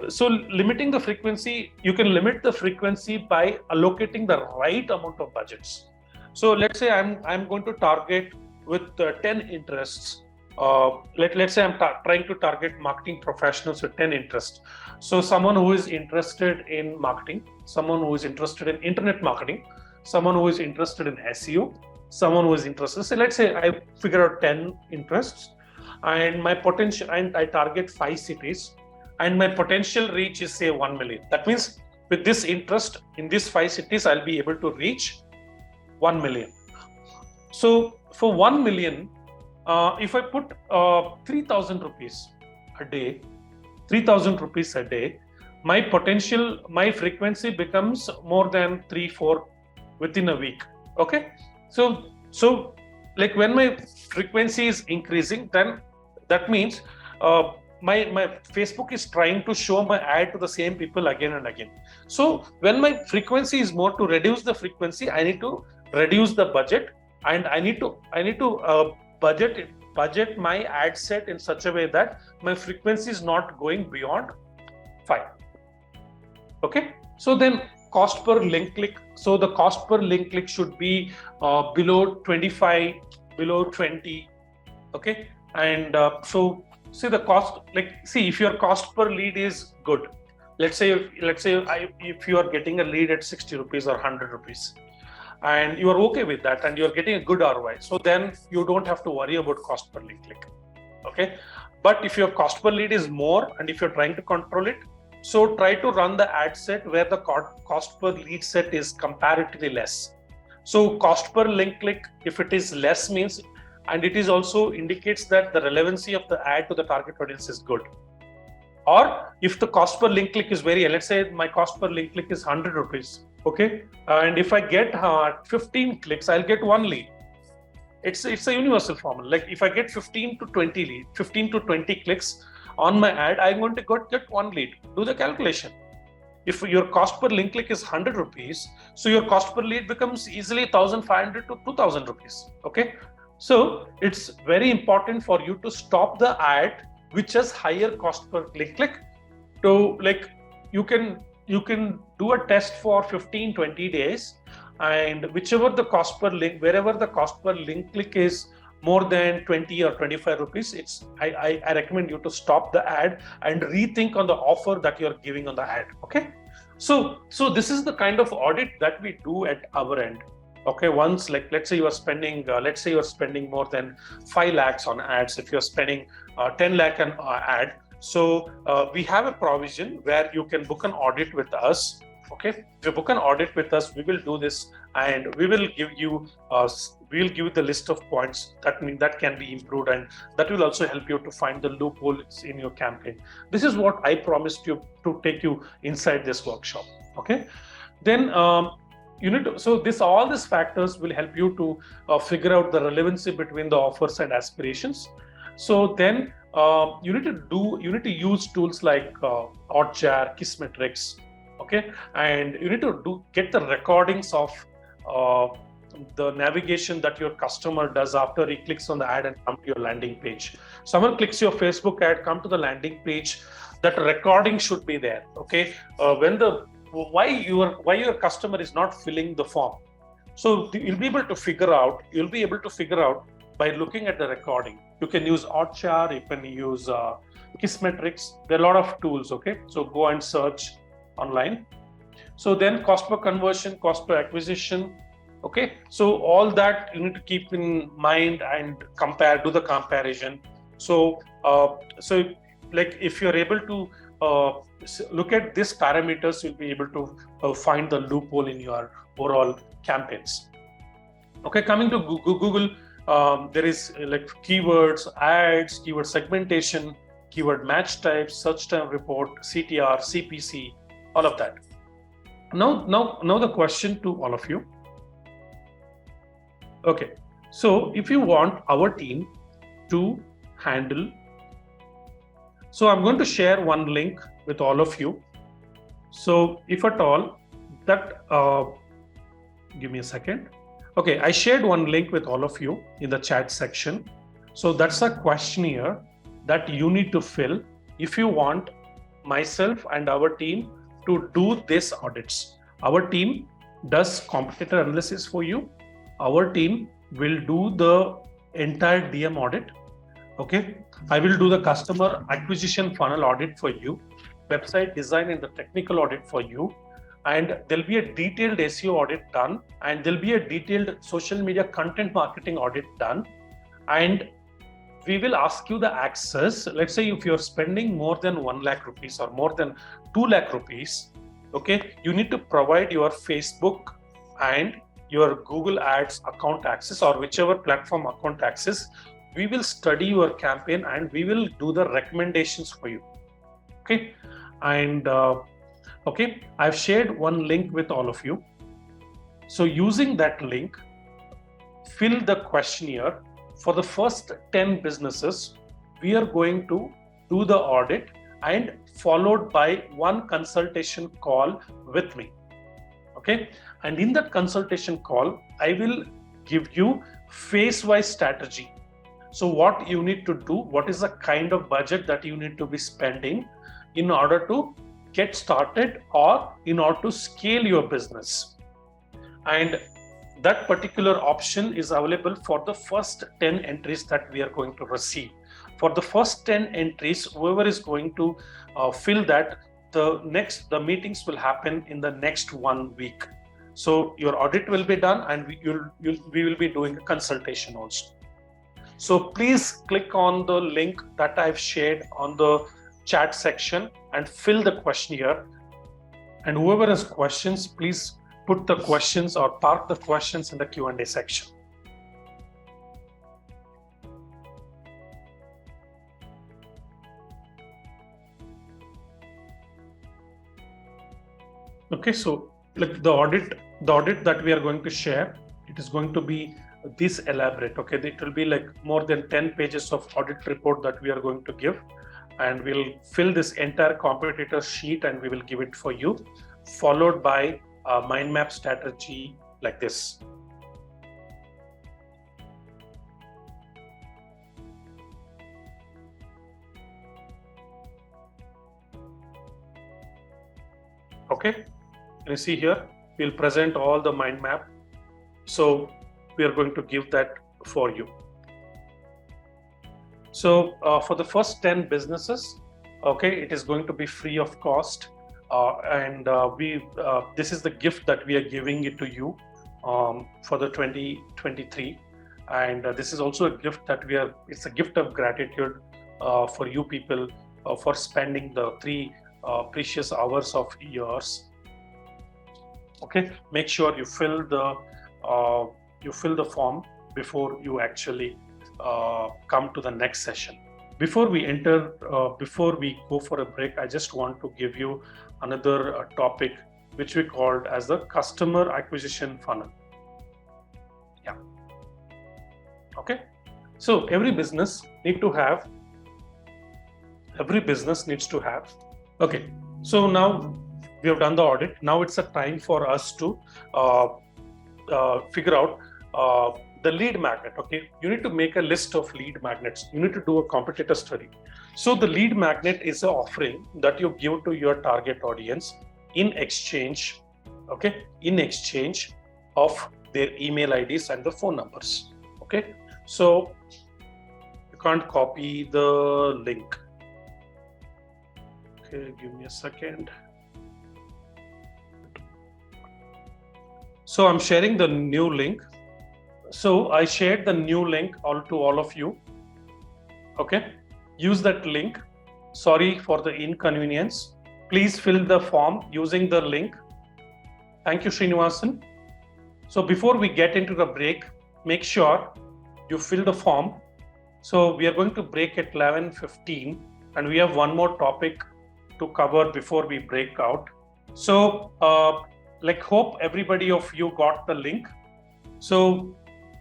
So limiting the frequency, you can limit the frequency by allocating the right amount of budgets. So let's say I'm going to target with 10 interests. Let's say I'm trying to target marketing professionals with 10 interests. So someone who is interested in marketing, someone who is interested in internet marketing, someone who is interested in SEO, someone who is interested. So let's say I figure out 10 interests, and my potential, and I target 5 cities, and my potential reach is say 1 million. That means with this interest in these 5 cities, I'll be able to reach 1 million. So for 1 million, if I put 3,000 rupees a day, 3,000 rupees a day, my frequency becomes more than 3-4 within a week. Okay. So like when my frequency is increasing, then that means my Facebook is trying to show my ad to the same people again and again. So when my frequency is more, to reduce the frequency, I need to reduce the budget, and I need to budget my ad set in such a way that my frequency is not going beyond 5. Okay. So then cost per link click. So the cost per link click should be below 25, below 20. Okay. And so see the cost, if your cost per lead is good, let's say if you are getting a lead at 60 rupees or 100 rupees, and you are okay with that, and you're getting a good ROI, so then you don't have to worry about cost per link click. Okay. But if your cost per lead is more, and if you're trying to control it, so try to run the ad set where the cost per lead set is comparatively less. So cost per link click, if it is less, means, and it is also indicates that the relevancy of the ad to the target audience is good. Or if the cost per link click is very, let's say my cost per link click is 100 rupees. Okay. And if I get 15 clicks, I'll get 1 lead. It's a universal formula. Like if I get 15 to 20 clicks on my ad, I'm going to get 1 lead. Do the calculation. If your cost per link click is 100 rupees, so your cost per lead becomes easily 1,500 to 2,000 rupees. Okay. So it's very important for you to stop the ad which has higher cost per link click. To you can do a test for 15-20 days, and wherever the cost per link click is more than 20 or 25 rupees, I recommend you to stop the ad and rethink on the offer that you're giving on the ad. Okay. So this is the kind of audit that we do at our end. Okay. Once, let's say you are spending more than 5 lakhs on ads. If you're spending 10 lakh an ad, so we have a provision where you can book an audit with us. Okay. If you book an audit with us, we will do this, and we will give you the list of points that can be improved, and that will also help you to find the loopholes in your campaign. This is what I promised you to take you inside this workshop. Okay. Then all these factors will help you to figure out the relevancy between the offers and aspirations. So then you need to use tools like Hotjar, Kissmetrics. Okay. And you need to get the recordings of the navigation that your customer does after he clicks on the ad and come to your landing page. Someone clicks your Facebook ad, come to the landing page, that recording should be there. Okay. Why your customer is not filling the form. So you'll be able to figure out by looking at the recording. You can use Hotjar, you can use Kissmetrics. There are a lot of tools. Okay. So go and search online. So then cost per conversion, cost per acquisition, Okay, so all that you need to keep in mind and do the comparison. So like if you're able to look at these parameters, you'll be able to find the loophole in your overall campaigns. Okay, coming to Google, there is like keywords, ads, keyword segmentation, keyword match types, search term report, CTR, CPC, all of that. Now the question to all of you. Okay, so if you want our team to handle, so I'm going to share one link with all of you. So if at all that, give me a second. Okay, I shared one link with all of you in the chat section. So that's a questionnaire that you need to fill if you want myself and our team to do these audits. Our team does competitor analysis for you. Our team will do the entire DM audit. Okay, I will do the customer acquisition funnel audit for you, website design and the technical audit for you, and there'll be a detailed SEO audit done, and there'll be a detailed social media content marketing audit done, and we will ask you the access. Let's say if you're spending more than 1 lakh rupees or more than 2 lakh rupees, okay, you need to provide your Facebook and your Google Ads account access or whichever platform account access. We will study your campaign and we will do the recommendations for you. Okay, and okay, I've shared one link with all of you. So using that link, fill the questionnaire. For the first 10 businesses, we are going to do the audit and followed by one consultation call with me. Okay, and in that consultation call, I will give you phase-wise strategy. So what you need to do, what is the kind of budget that you need to be spending in order to get started or in order to scale your business. And that particular option is available for the first 10 entries that we are going to receive. For the first 10 entries, whoever is going to fill that, the meetings will happen in the next 1 week. So your audit will be done and we will be doing a consultation also. So please click on the link that I've shared on the chat section and fill the questionnaire. And whoever has questions, please put the questions or park the questions in the Q&A section. Okay, so like the audit that we are going to share, it is going to be this elaborate. Okay, it will be like more than 10 pages of audit report that we are going to give, and we'll fill this entire competitor sheet and we will give it for you, followed by a mind map strategy like this. Okay, you see here, we'll present all the mind map. So we are going to give that for you. So for the first 10 businesses, okay, it is going to be free of cost. This is the gift that we are giving it to you for the 2023. And this is also a gift that it's a gift of gratitude for you people for spending the 3 precious hours of yours. Okay, make sure you fill the form before you actually come to the next session. Before we go for a break, I just want to give you another topic which we called as the customer acquisition funnel. Yeah. Okay. So every business needs to have. Okay. So now we have done the audit. Now it's a time for us to figure out the lead magnet. Okay, you need to make a list of lead magnets. You need to do a competitor study. So the lead magnet is an offering that you give to your target audience in exchange, okay, in exchange of their email IDs and the phone numbers. Okay, so you can't copy the link. Okay, give me a second. So I'm sharing the new link. So I shared the new link to all of you. Okay, use that link. Sorry for the inconvenience. Please fill the form using the link. Thank you, Srinivasan. So before we get into the break, make sure you fill the form. So we are going to break at 11:15, and we have one more topic to cover before we break out. So hope everybody of you got the link. So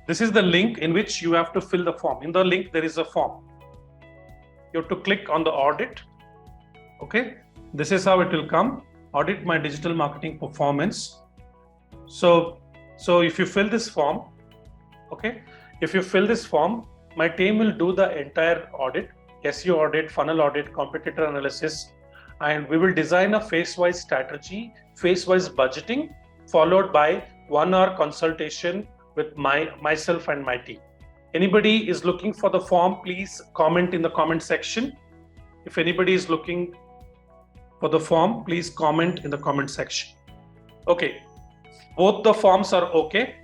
this is the link in which you have to fill the form. In the link, there is a form. You have to click on the audit. Okay, this is how it will come. Audit my digital marketing performance. So if you fill this form, okay, if you fill this form, my team will do the entire audit, SEO audit, funnel audit, competitor analysis, and we will design a phase-wise strategy, phase-wise budgeting, followed by 1 hour consultation with myself and my team. Anybody is looking for the form, please comment in the comment section. If anybody is looking for the form, please comment in the comment section. Okay, both the forms are okay.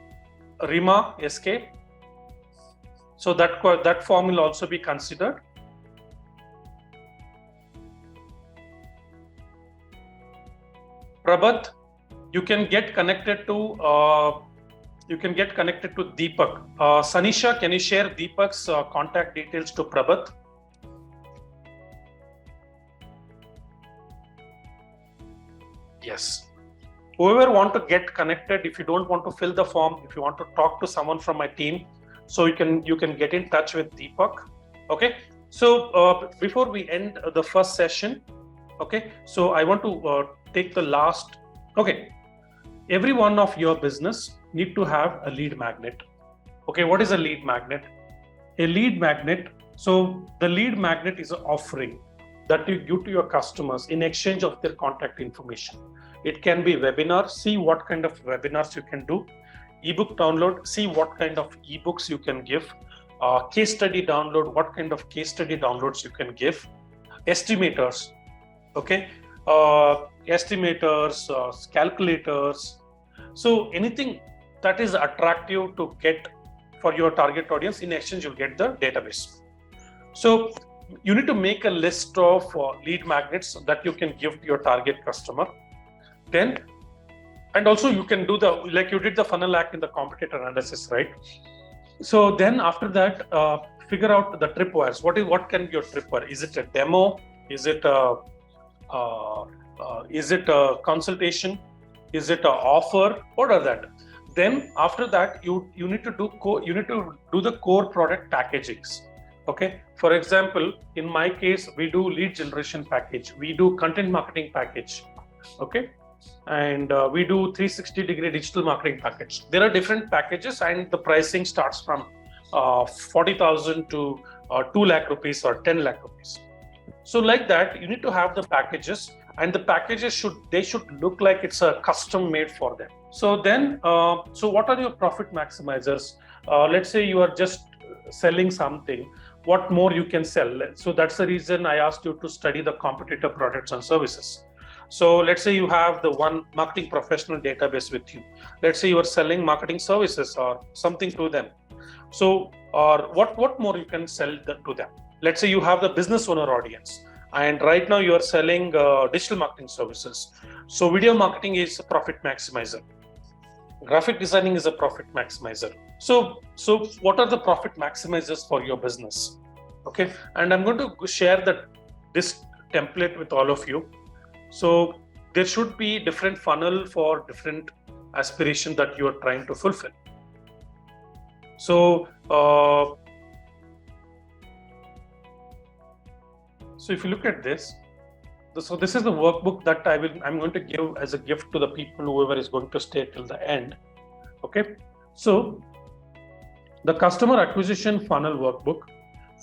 Rima, SK. So that form will also be considered. Prabhat, you can get connected to Deepak. Sanisha, can you share Deepak's contact details to Prabhat? Yes. Whoever want to get connected, if you don't want to fill the form, if you want to talk to someone from my team, so you can get in touch with Deepak. Okay. So before we end the first session, okay, so I want to take the last. Okay, every one of your business need to have a lead magnet. Okay, what is a lead magnet? A lead magnet. So the lead magnet is an offering that you give to your customers in exchange of their contact information. It can be webinar. See what kind of webinars you can do. Ebook download. See what kind of ebooks you can give. Case study download. What kind of case study downloads you can give. Estimators. Okay. Estimators, calculators. So anything that is attractive to get for your target audience, in exchange you'll get the database. So you need to make a list of lead magnets that you can give to your target customer. Then, and also you can do like you did the funnel hack in the competitor analysis, right? So then after that, figure out the tripwires. What can be your tripwire? Is it a demo? Is it a consultation? Is it an offer? What are that? Then after that, you need to do the core product packagings. Okay. For example, in my case, we do lead generation package. We do content marketing package. Okay. And we do 360-degree digital marketing package. There are different packages, and the pricing starts from 40,000 to 2 lakh rupees or 10 lakh rupees. So like that, you need to have the packages, and the packages should look like it's a custom made for them. So then, so what are your profit maximizers? Let's say you are just selling something. What more you can sell? So that's the reason I asked you to study the competitor products and services. So let's say you have the one marketing professional database with you. Let's say you are selling marketing services or something to them. So, or what more you can sell to them? Let's say you have the business owner audience, and right now you are selling digital marketing services. So video marketing is a profit maximizer. Graphic designing is a profit maximizer. So what are the profit maximizers for your business? Okay, and I'm going to share this template with all of you. So there should be different funnel for different aspiration that you are trying to fulfill. So if you look at this, so this is the workbook that I'm going to give as a gift to the people, whoever is going to stay till the end. Okay, so the customer acquisition funnel workbook.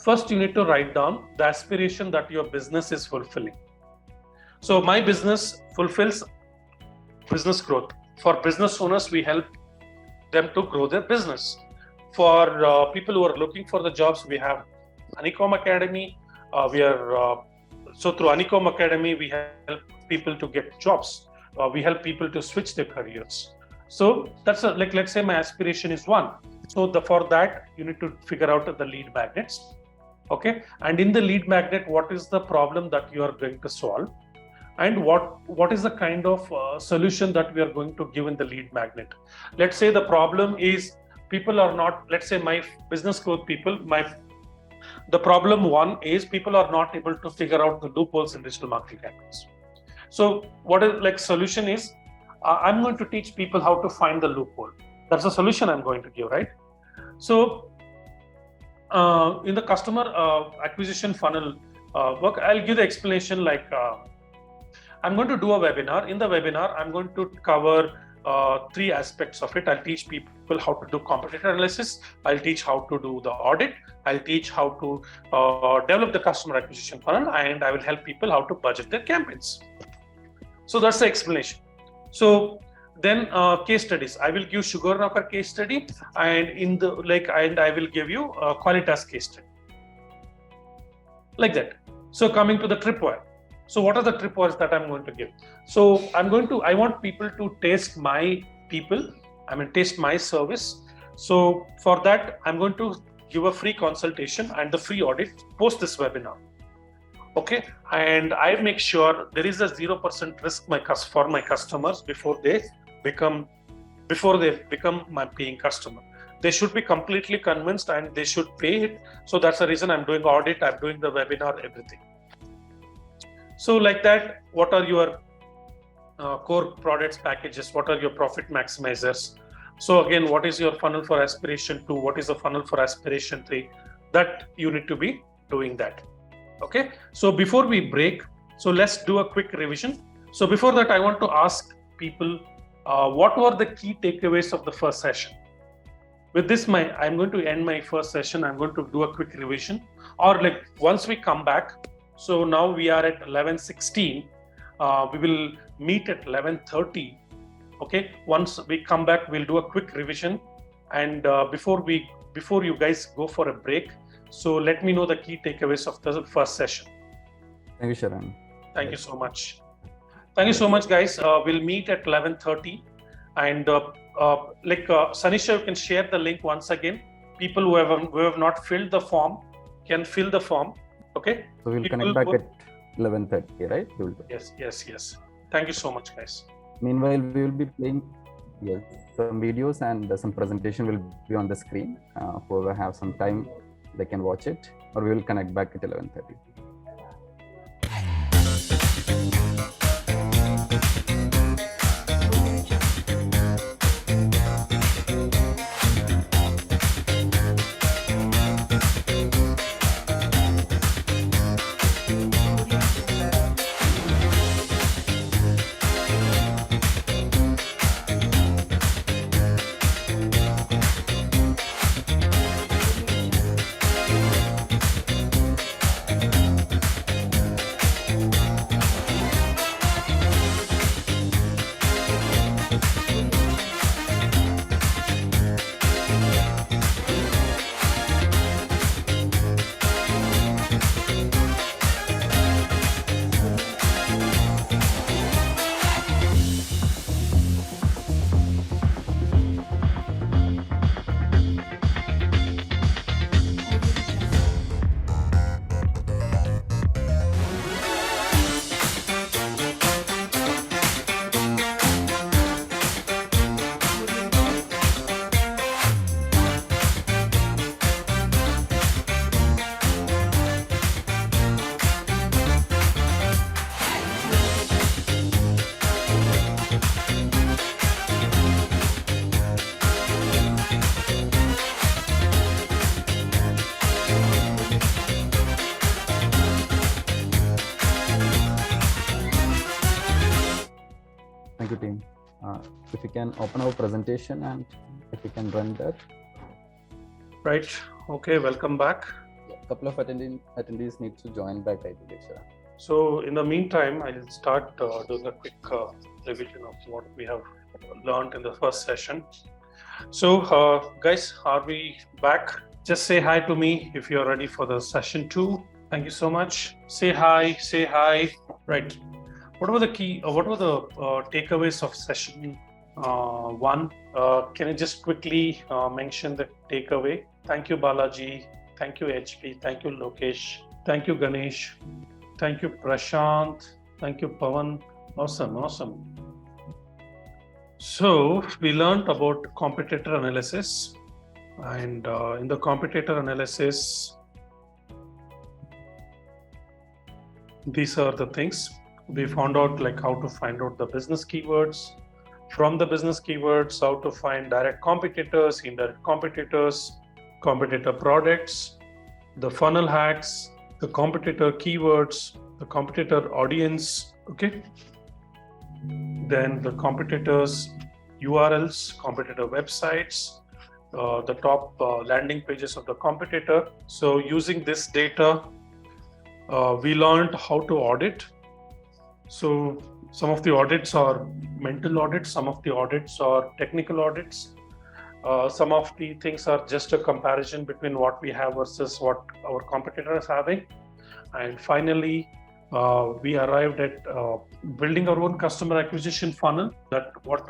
First, you need to write down the aspiration that your business is fulfilling. So my business fulfills business growth. For business owners, we help them to grow their business. For people who are looking for the jobs, we have Honeycomb Academy. So through Honeycomb Academy, we help people to get jobs. We help people to switch their careers. So that's like, let's say my aspiration is 1. So for that, you need to figure out the lead magnets. Okay. And in the lead magnet, what is the problem that you are going to solve? And what is the kind of solution that we are going to give in the lead magnet? Let's say the problem is people are not, let's say my business growth people, the problem 1 is people are not able to figure out the loopholes in digital marketing campaigns. So what is like solution is, I'm going to teach people how to find the loophole. That's the solution I'm going to give, right? So in the customer acquisition funnel work, I'll give the explanation like, I'm going to do a webinar. In the webinar, I'm going to cover 3 aspects of it. I'll teach people how to do competitor analysis. I'll teach how to do the audit. I'll teach how to develop the customer acquisition funnel, and I will help people how to budget their campaigns. So that's the explanation. So then case studies. I will give Sugarloaf case study, and and I will give you Qualitas case study. Like that. So coming to the tripwire. So what are the tripwires that I'm going to give? So I want people to taste my taste my service. So for that, I'm going to give a free consultation and the free audit post this webinar. Okay. And I make sure there is a 0% risk for my customers before they become my paying customer. They should be completely convinced and they should pay it. So that's the reason I'm doing audit, I'm doing the webinar, everything. So like that, what are your core products packages? What are your profit maximizers? So again, what is your funnel for aspiration 2? What is the funnel for aspiration 3? That you need to be doing that. Okay. So before we break, so let's do a quick revision. So before that, I want to ask people, what were the key takeaways of the first session? With this, I'm going to end my first session. I'm going to do a quick revision, or like once we come back. So now we are at 11:16. We will meet at 11:30. Okay. Once we come back, we'll do a quick revision. And before you guys go for a break, so let me know the key takeaways of the first session. Thank you, Sharan. Thank you so much. Thank you so much, guys. We'll meet at 11:30. And Sanisha, you can share the link once again. People who have not filled the form can fill the form. Okay. So we'll connect back at 11:30, right? Yes. Thank you so much, guys. Meanwhile, we will be playing some videos and some presentation will be on the screen. Whoever have some time, they can watch it, or we will connect back at 11:30. Thank you, team. If you can open our presentation and if you can run that. Right. Okay. Welcome back. A couple of attendees need to join back, I believe, sir. So in the meantime, I'll start doing a quick revision of what we have learned in the first session. So guys, are we back? Just say hi to me if you're ready for the session 2. Thank you so much. Say hi. Right. What were the takeaways of session One, can you just quickly mention the takeaway? Thank you, Balaji. Thank you, HP. Thank you, Lokesh. Thank you, Ganesh. Thank you, Prashant. Thank you, Pawan. Awesome. So we learned about competitor analysis, and in the competitor analysis, these are the things we found out, like how to find out the business keywords. From the business keywords, how to find direct competitors, indirect competitors, competitor products, the funnel hacks, the competitor keywords, the competitor audience, okay? Then the competitors URLs, competitor websites, the top landing pages of the competitor. So using this data, we learned how to audit. So some of the audits are mental audits, some of the audits are technical audits. Some of the things are just a comparison between what we have versus what our competitor is having. And finally, we arrived at building our own customer acquisition funnel, that what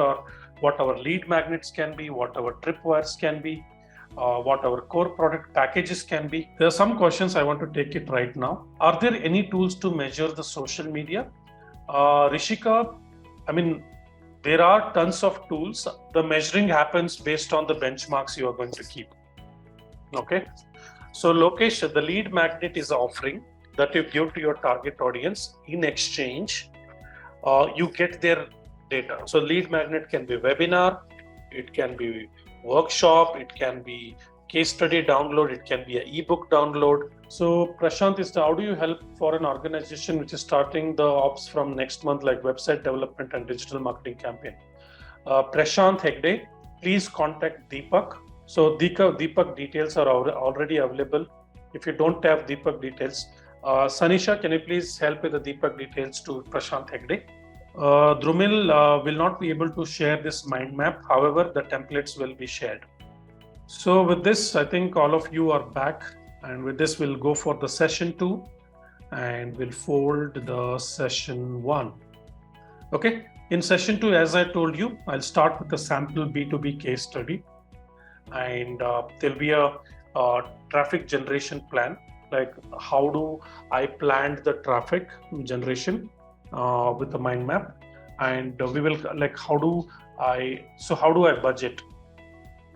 our lead magnets can be, what our tripwires can be, what our core product packages can be. There are some questions, I want to take it right now. Are there any tools to measure the social media? Rishika, I mean, there are tons of tools. The measuring happens based on the benchmarks you are going to keep. Okay. So Lokesh, the lead magnet is offering that you give to your target audience. In exchange, you get their data. So lead magnet can be webinar, it can be workshop, it can be case study download, it can be an ebook download. So Prashant, how do you help for an organization which is starting the ops from next month, like website development and digital marketing campaign? Prashant Hegde, please contact Deepak. So Deepak details are already available. If you don't have Deepak details, Sanisha, can you please help with the Deepak details to Prashant Hegde? Drumil will not be able to share this mind map. However, the templates will be shared. So with this, I think all of you are back. And with this, we'll go for the session 2 and we'll fold the session 1. Okay. In session 2, as I told you, I'll start with a sample B2B case study. And there'll be a traffic generation plan, like how do I plan the traffic generation with the mind map, and we will like how do I budget?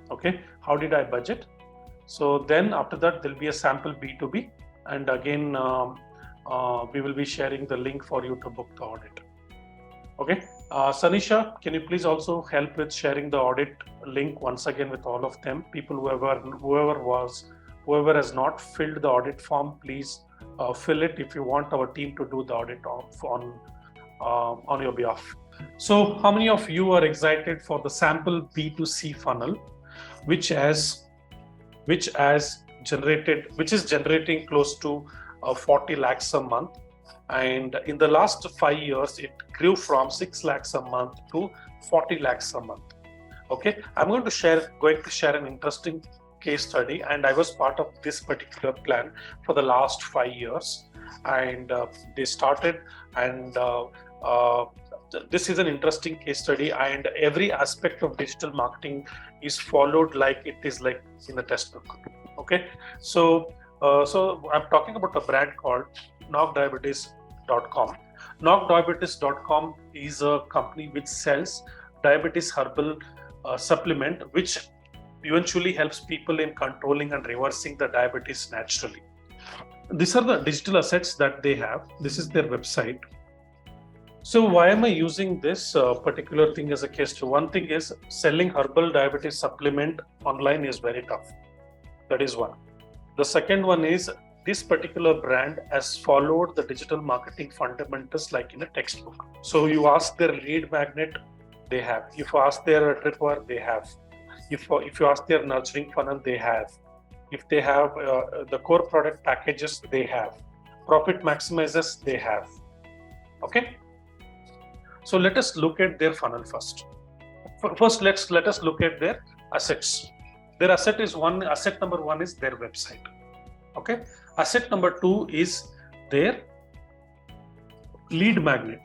Okay, how did I budget? So then after that there'll be a sample B2B, and again we will be sharing the link for you to book the audit. Okay, Sanisha, can you please also help with sharing the audit link once again with all of them? People whoever has not filled the audit form, please fill it if you want our team to do the audit on your behalf. So how many of you are excited for the sample B2C funnel, which is generating close to 40 lakhs a month? And in the last 5 years, it grew from 6 lakhs a month to 40 lakhs a month. Okay, I'm going to share an interesting case study, and I was part of this particular plan for the last 5 years. And they started, and this is an interesting case study, and every aspect of digital marketing is followed like it is like in the textbook. Okay, so I'm talking about a brand called knockdiabetes.com. Knockdiabetes.com is a company which sells diabetes herbal supplement, which eventually helps people in controlling and reversing the diabetes naturally. These are the digital assets that they have. This is their website. So why am I using this particular thing as a case study? One thing is, selling herbal diabetes supplement online is very tough. That is one. The second one is, this particular brand has followed the digital marketing fundamentals like in a textbook. So you ask their lead magnet, they have. If you ask their tripwire, they have. If you ask their nurturing funnel, they have. If they have the core product packages, they have. Profit maximizers, they have. Okay. So let us look at their funnel first. First, let us look at their assets. Their asset number one is their website. Okay. Asset number 2 is their lead magnet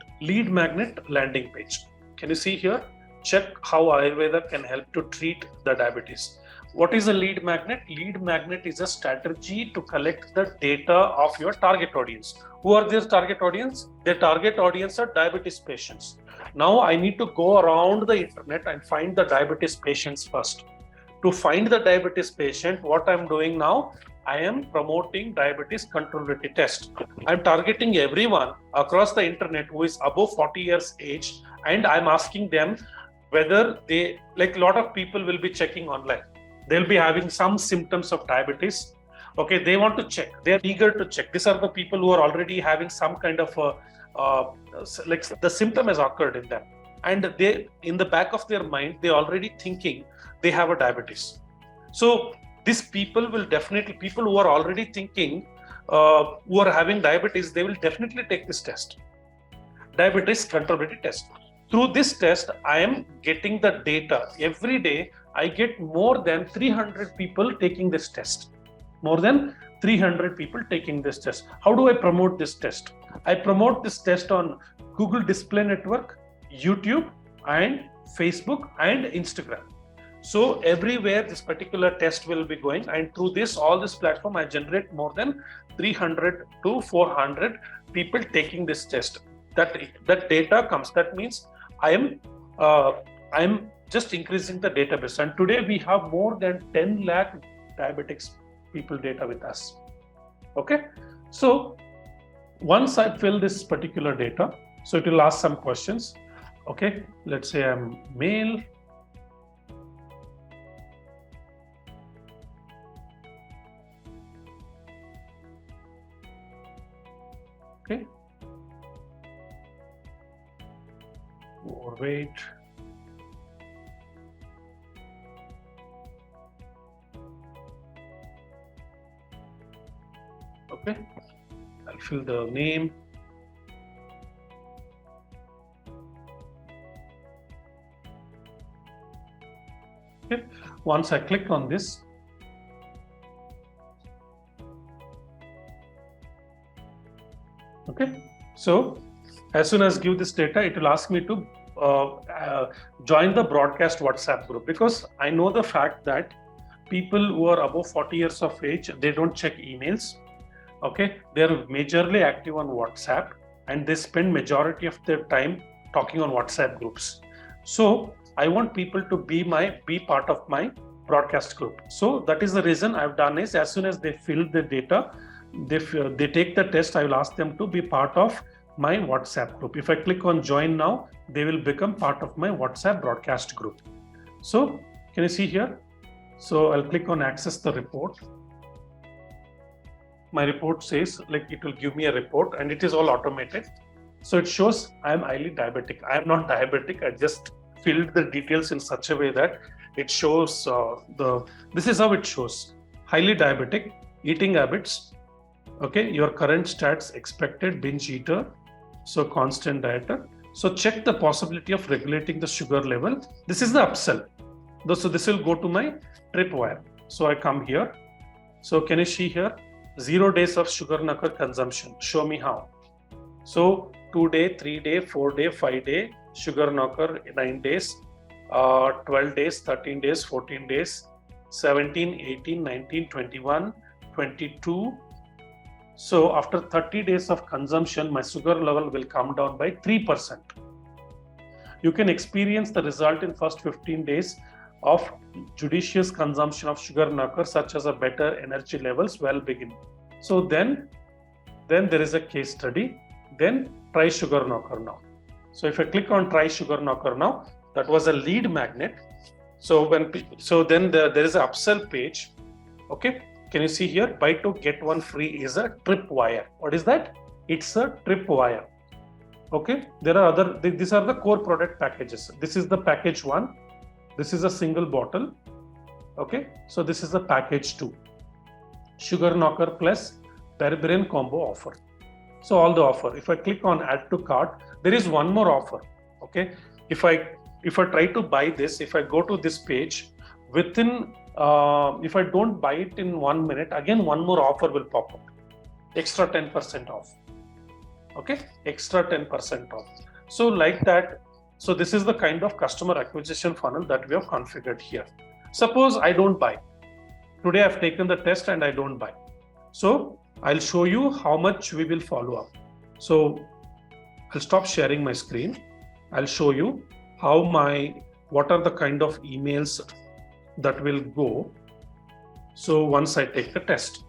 landing page. Can you see here? check how Ayurveda can help to treat the diabetes. What is a lead magnet? Lead magnet is a strategy to collect the data of your target audience. Who are their target audience? Their target audience are diabetes patients. Now I need to go around the internet and find the diabetes patients first. To find the diabetes patient, what I'm doing now, I am promoting diabetes controllability test. I'm targeting everyone across the internet who is above 40 years age, and I'm asking them whether they, like a lot of people will be checking online. They'll be having some symptoms of diabetes. Okay, they want to check. They're eager to check. These are the people who are already having some kind of like the symptom has occurred in them, and they, in the back of their mind, they already thinking they have a diabetes. So these people will definitely, people who are already thinking, who are having diabetes, they will definitely take this test, diabetes controllability test. Through this test, I am getting the data. Every day, I get more than 300 people taking this test. More than 300 people taking this test. How do I promote this test? I promote this test on Google Display Network, YouTube, and Facebook and Instagram. So everywhere this particular test will be going, and through this, all this platform, I generate more than 300 to 400 people taking this test. That data comes. That means I am just increasing the database. And today we have more than 10 lakh diabetics people data with us. Okay. So once I fill this particular data, so it will ask some questions. Okay. Let's say I'm male. Okay. Overweight. Okay. I'll fill the name. Okay. Once I click on this, okay. So as soon as give this data, it will ask me to join the broadcast WhatsApp group, because I know the fact that people who are above 40 years of age, they don't check emails. Okay, they're majorly active on WhatsApp, and they spend majority of their time talking on WhatsApp groups. So I want people to be part of my broadcast group. So that is the reason I've done is, as soon as they fill the data, they take the test, I will ask them to be part of my WhatsApp group. If I click on join now, they will become part of my WhatsApp broadcast group. So can you see here? So I'll click on access the report. My report says, like, it will give me a report, and it is all automated. So it shows I am highly diabetic. I am not diabetic. I just filled the details in such a way that it shows this is how it shows: highly diabetic, eating habits. Okay, your current stats, expected, binge eater, so constant dieter. So check the possibility of regulating the sugar level. This is the upsell. So this will go to my tripwire. So I come here. So can you see here? 0 days of sugar knocker consumption. Show me how. So 2 day, 3 day, 4 day, 5 day, sugar knocker 9 days, 12 days, 13 days, 14 days, 17, 18, 19, 21, 22. So after 30 days of consumption, my sugar level will come down by 3%. You can experience the result in first 15 days of judicious consumption of sugar knocker, such as a better energy levels while beginning. So then there is a case study. Then try sugar knocker now. So if I click on try sugar knocker now, that was a lead magnet. So then there is an upsell page. Okay. Can you see here? Buy 2 get 1 free is a tripwire. What is that? It's a tripwire. Okay. There are these are the core product packages. This is the package 1. This is a single bottle. Okay. So this is the package 2. Sugar knocker plus berberine combo offer. So all the offer. If I click on add to cart, there is one more offer. Okay. If I try to buy this, if I go to this page, within if I don't buy it in 1 minute, again one more offer will pop up. Extra 10% off. Okay, extra 10% off. So like that. So this is the kind of customer acquisition funnel that we have configured here. Suppose I don't buy. Today I've taken the test and I don't buy. So I'll show you how much we will follow up. So I'll stop sharing my screen. I'll show you what are the kind of emails that will go. So once I take the test.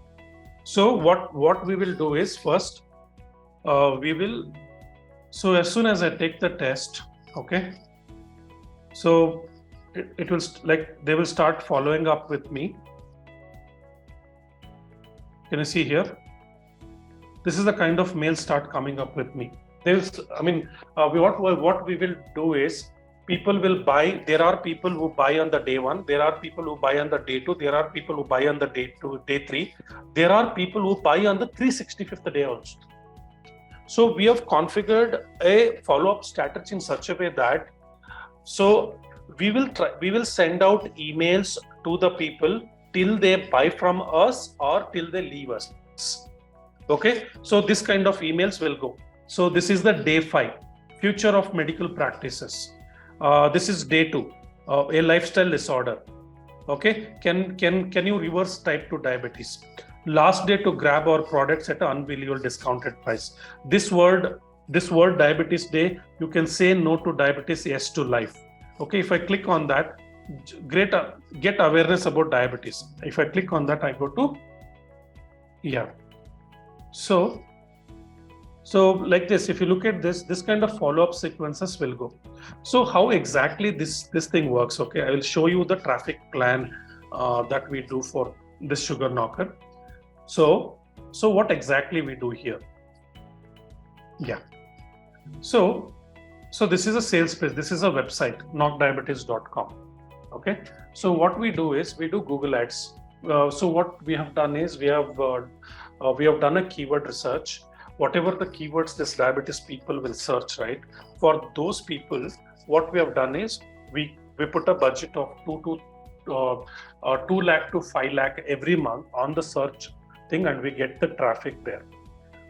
So what we will do is first, so as soon as I take the test, okay, so it will they will start following up with me. Can you see here? This is the kind of mail start coming up with me. What we will do is people will buy. There are people who buy on the day 1. There are people who buy on the day 2. There are people who buy on the day 2, day 3. There are people who buy on the 365th day also. So we have configured a follow-up strategy in such a way that, so we will send out emails to the people till they buy from us or till they leave us. Okay, so this kind of emails will go. So this is the day 5, future of medical practices. This is day 2, a lifestyle disorder. Okay, can you reverse type 2 diabetes? Last day to grab our products at an unbelievable discounted price. This word diabetes day, you can say no to diabetes, yes to life. Okay, if I click on that, get awareness about diabetes. If I click on that, I go to, yeah. So like this, if you look at this kind of follow-up sequences will go. So how exactly this thing works? Okay, I will show you the traffic plan that we do for this Sugar Knocker. So what exactly we do here? Yeah. So this is a sales page. This is a website, knockdiabetes.com. Okay. So what we do is we do Google Ads. So what we have done is we have done a keyword research. Whatever the keywords this diabetes people will search, right? For those people, what we have done is we put a budget of 2 lakh to 5 lakh every month on the search thing, and we get the traffic there.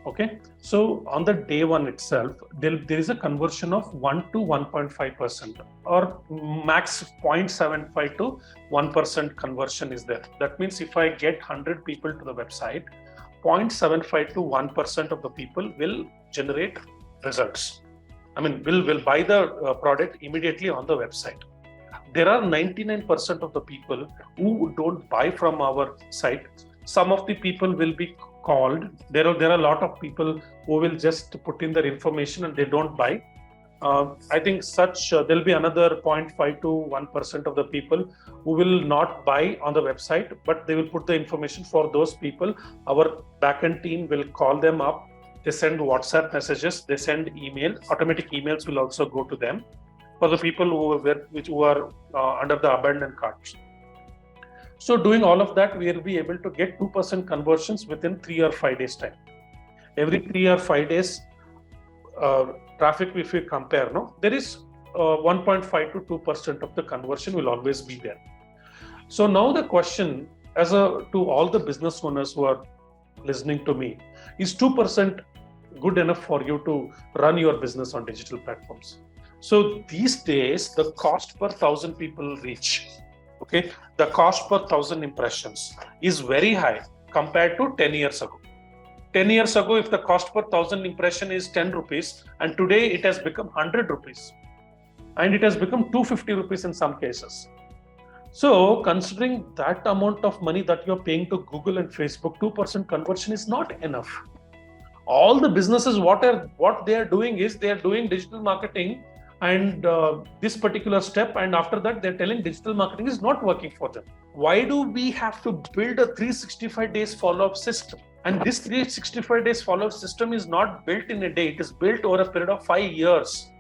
Okay, so on the day 1 itself, there is a conversion of 1 to 1.5% or max 0.75 to 1% conversion is there. That means if I get 100 people to the website, 0.75 to 1% of the people will generate results. I mean, will buy the product immediately on the website. There are 99% of the people who don't buy from our site. Some of the people will be called. There are a lot of people who will just put in their information and they don't buy. I think there'll be another 0.5 to 1% of the people who will not buy on the website, but they will put the information. For those people, our backend team will call them up. They send WhatsApp messages, they send email, automatic emails will also go to them for the people who are under the abandoned carts. So doing all of that, we will be able to get 2% conversions within 3 or 5 days time. Every 3 or 5 days, traffic, if we compare, there is 1.5 to 2% of the conversion will always be there. So now the question to all the business owners who are listening to me, is 2% good enough for you to run your business on digital platforms? So these days, the cost per 1,000 people reach, okay, the cost per 1,000 impressions is very high compared to 10 years ago. 10 years ago, if the cost per 1,000 impression is 10 rupees, and today it has become 100 rupees, and it has become 250 rupees in some cases. So considering that amount of money that you're paying to Google and Facebook, 2% conversion is not enough. All the businesses, what they are doing is they are doing digital marketing and this particular step, and after that they're telling digital marketing is not working for them. Why do we have to build a 365 days follow-up system? And this 365 days follow-up system is not built in a day. It is built over a period of 5 years.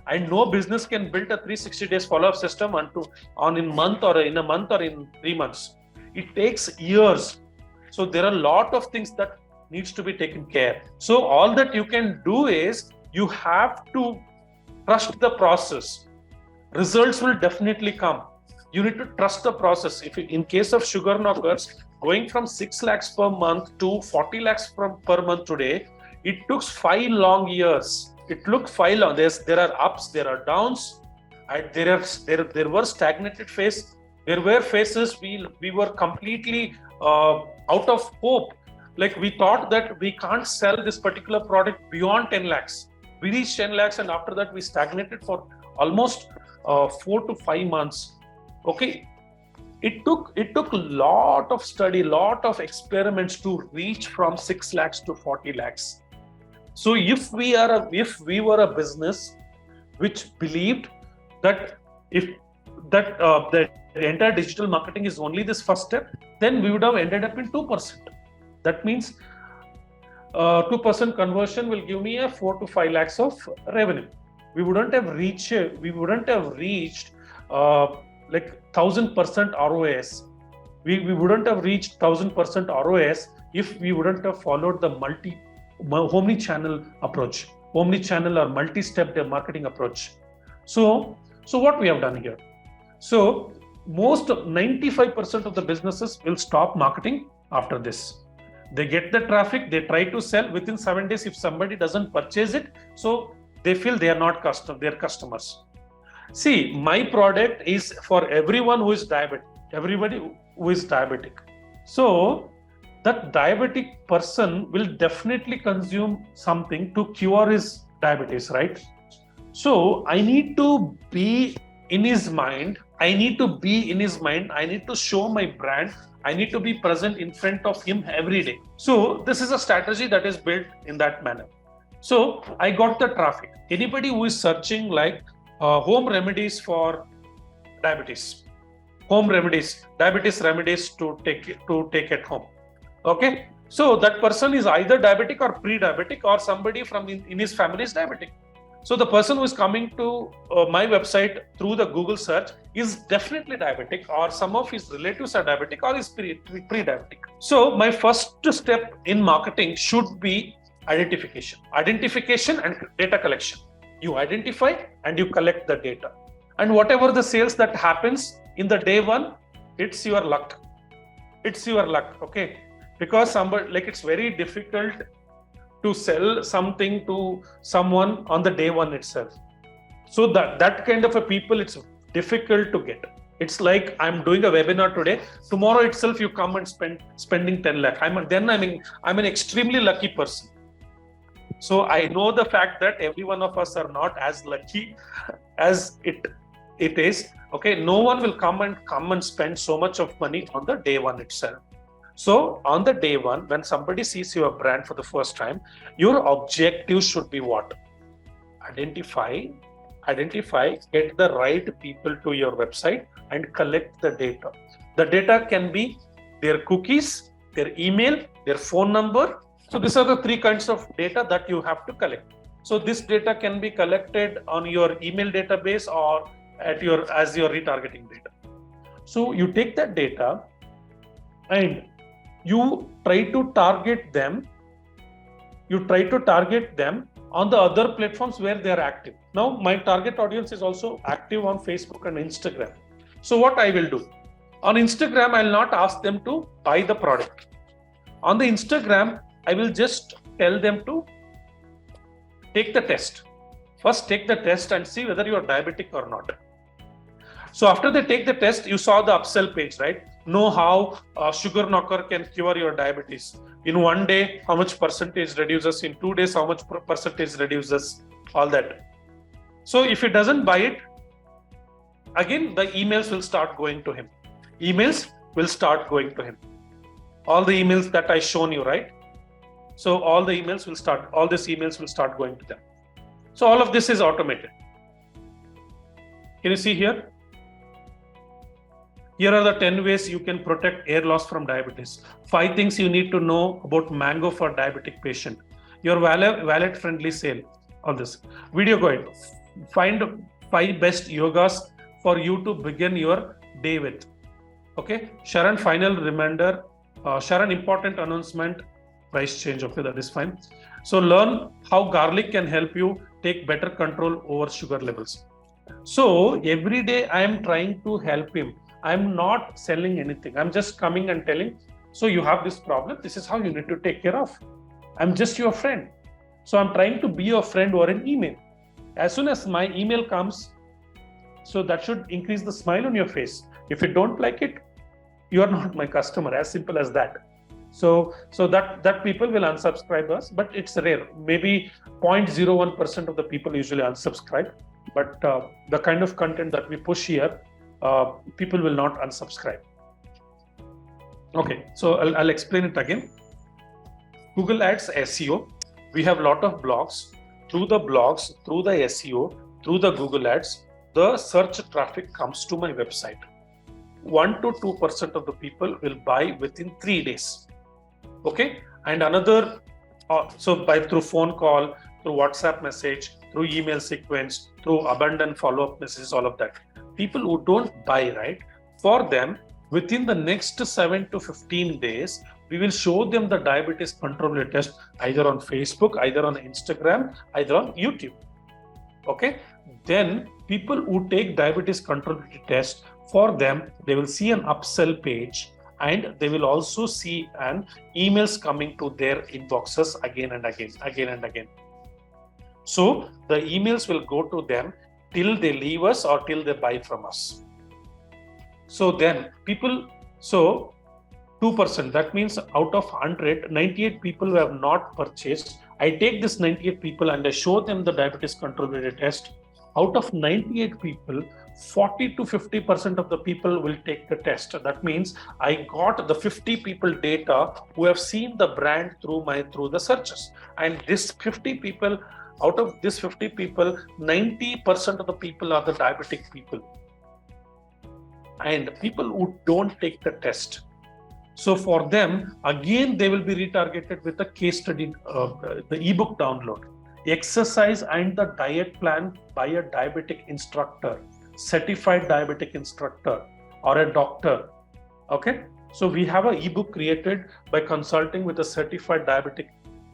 And no business can build a 360 days follow-up system in a month or in 3 months. It takes years. So there are a lot of things that needs to be taken care. So all that you can do is you have to trust the process. Results will definitely come. You need to trust the process. If in case of Sugar Knockers, going from 6 lakhs per month to 40 lakhs per month today, it took 5 long years. It took 5 long. There are ups, there are downs. There were stagnated phase. There were phases we were completely out of hope. Like we thought that we can't sell this particular product beyond 10 lakhs. We reached 10 lakhs, and after that we stagnated for almost 4 to 5 months. Okay, it took a lot of study, lot of experiments to reach from 6 lakhs to 40 lakhs. So if we were a business which believed that the entire digital marketing is only this first step, then we would have ended up in 2%. That means 2% conversion will give me a 4 to 5 lakhs of revenue. We wouldn't have reached like 1000% ROAS. We wouldn't have reached 1000% ROAS if we wouldn't have followed the omni-channel approach, omni-channel or multi-step marketing approach. So what we have done here? So most 95% of the businesses will stop marketing after this. They get the traffic, they try to sell within 7 days. If somebody doesn't purchase it, so they feel they are not their customers. See, my product is for everyone who is diabetic, everybody who is diabetic. So that diabetic person will definitely consume something to cure his diabetes, right? So I need to be in his mind. I need to show my brand. I need to be present in front of him every day. So this is a strategy that is built in that manner. So I got the traffic. Anybody who is searching like home remedies for diabetes, diabetes remedies to take at home. Okay. So that person is either diabetic or pre-diabetic, or somebody from in his family is diabetic. So the person who is coming to my website through the Google search is definitely diabetic, or some of his relatives are diabetic, or is pre-diabetic. So my first step in marketing should be identification and data collection. You identify and you collect the data. And whatever the sales that happens in the day one, it's your luck. Okay? Because somebody, like, it's very difficult to sell something to someone on the day one itself. So that kind of a people, it's difficult to get. It's like I'm doing a webinar today. Tomorrow itself, you come and spending 10 lakh. I'm an extremely lucky person. So I know the fact that every one of us are not as lucky as it is. Okay, no one will come and spend so much of money on the day one itself. So on the day one, when somebody sees your brand for the first time, your objective should be what? Identify, get the right people to your website and collect the data. The data can be their cookies, their email, their phone number. So these are the 3 kinds of data that you have to collect. So this data can be collected on your email database or as your retargeting data. So you take that data and you try to target them on the other platforms where they are active. Now, my target audience is also active on Facebook and Instagram. So what I will do? On Instagram, I'll not ask them to buy the product. On the Instagram, I will just tell them to take the test. First, take the test and see whether you are diabetic or not. So after they take the test, you saw the upsell page, right? Know how Sugar Knocker can cure your diabetes. In 1 day, how much percentage reduces? In 2 days, how much percentage reduces? All that. So if he doesn't buy it, again, the emails will start going to him. All the emails that I shown you, right? So all these emails will start going to them. So all of this is automated. Can you see here? Here are the 10 ways you can protect hair loss from diabetes. 5 things you need to know about Mango for diabetic patient. Your wallet friendly sale. All this. Video guide. Find 5 best yogas for you to begin your day with. Okay. Sharon, final reminder. Sharon, important announcement. Price change. Okay, that is fine. So learn how garlic can help you take better control over sugar levels. So every day I am trying to help him. I'm not selling anything. I'm just coming and telling, so you have this problem. This is how you need to take care of. I'm just your friend. So I'm trying to be your friend over an email. As soon as my email comes, So that should increase the smile on your face. If you don't like it, you are not my customer. As simple as that. So that people will unsubscribe us, but it's rare. Maybe 0.01% of the people usually unsubscribe. But the kind of content that we push here, people will not unsubscribe. Okay, so I'll explain it again. Google Ads SEO. We have a lot of blogs. Through the blogs, through the SEO, through the Google Ads, the search traffic comes to my website. 1 to 2% of the people will buy within 3 days. Okay, and another, through phone call, through WhatsApp message, through email sequence, through abundant follow-up messages, all of that. People who don't buy, right, for them, within the next 7 to 15 days, we will show them the diabetes control test either on Facebook, either on Instagram, either on YouTube. Okay, then people who take diabetes control test, for them, they will see an upsell page, and they will also see an emails coming to their inboxes again and again. So the emails will go to them till they leave us or till they buy from us. So then 2%, that means out of 100, 98 people who have not purchased, I take this 98 people and I show them the diabetes control test. Out of 98 people, 40 to 50% of the people will take the test. That means I got the 50 people data who have seen the brand through the searches. And this 50 people, out of this 50 people, 90% of the people are the diabetic people. And people who don't take the test. So for them, again, they will be retargeted with a case study, the ebook download. Exercise and the diet plan by a diabetic instructor, certified diabetic instructor, or a doctor. Okay, so we have an ebook created by consulting with a certified diabetic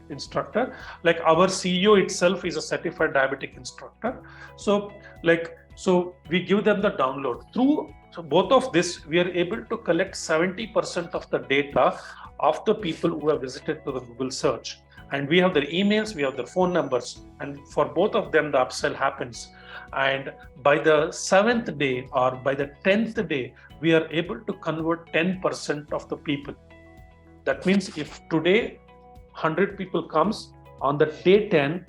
instructor. Like our CEO itself is a certified diabetic instructor. So we give them the download. Through both of this, we are able to collect 70% of the data of the people who have visited to the Google search. And we have their emails, we have their phone numbers, and for both of them, the upsell happens. And by the 7th day or by the 10th day, we are able to convert 10% of the people. That means if today 100 people comes, on the day 10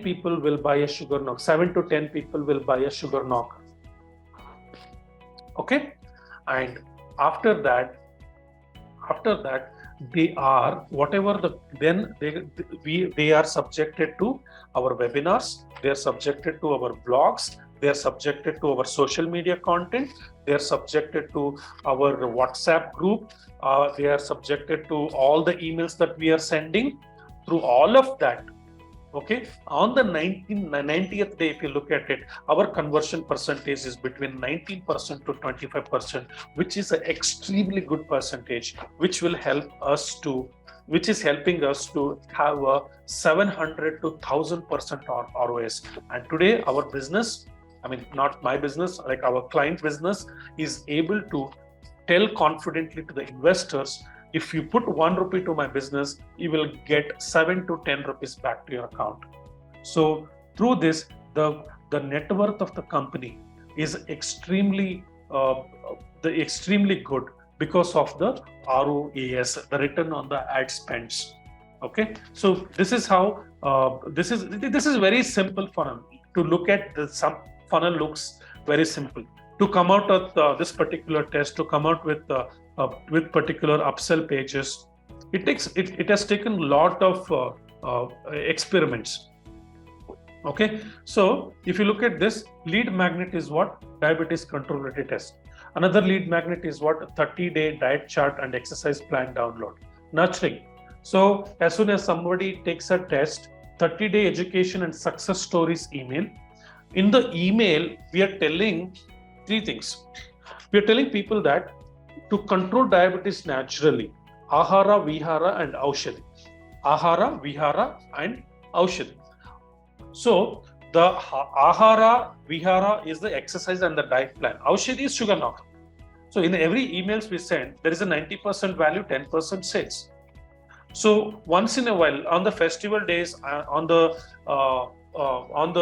people will buy a sugar knock, 7 to 10 people will buy a sugar knock. Okay, and after that, they are they are subjected to our webinars, they are subjected to our blogs, they are subjected to our social media content, they are subjected to our WhatsApp group, they are subjected to all the emails that we are sending. Through all of that, okay, on the 90th day, if you look at it, our conversion percentage is between 19% to 25%, which is an extremely good percentage, which is helping us to have a 700 to 1000% ROS. And today our business, not my business, like our client business, is able to tell confidently to the investors, if you put 1 rupee to my business, you will get 7 to 10 rupees back to your account. So through this, the net worth of the company is extremely good because of the ROAS, the return on the ad spends. Okay, so this is how this is very simple funnel. To look at some funnel looks very simple. To come out of this particular test, to come out with particular upsell pages, it has taken a lot of experiments. Okay, so if you look at this, lead magnet is what? Diabetes control rate test. Another lead magnet is what? 30-day diet chart and exercise plan download. Nurturing. So as soon as somebody takes a test, 30-day education and success stories email. In the email, we are telling 3 things. We are telling people that to control diabetes naturally, Ahara, Vihara and Aushadhi. Ahara, Vihara and Aushadhi. So the Ahara, Vihara is the exercise and the diet plan. Aushadhi is sugar knock. So in every emails we send, there is a 90% value, 10% sales. So once in a while, on the festival days, on the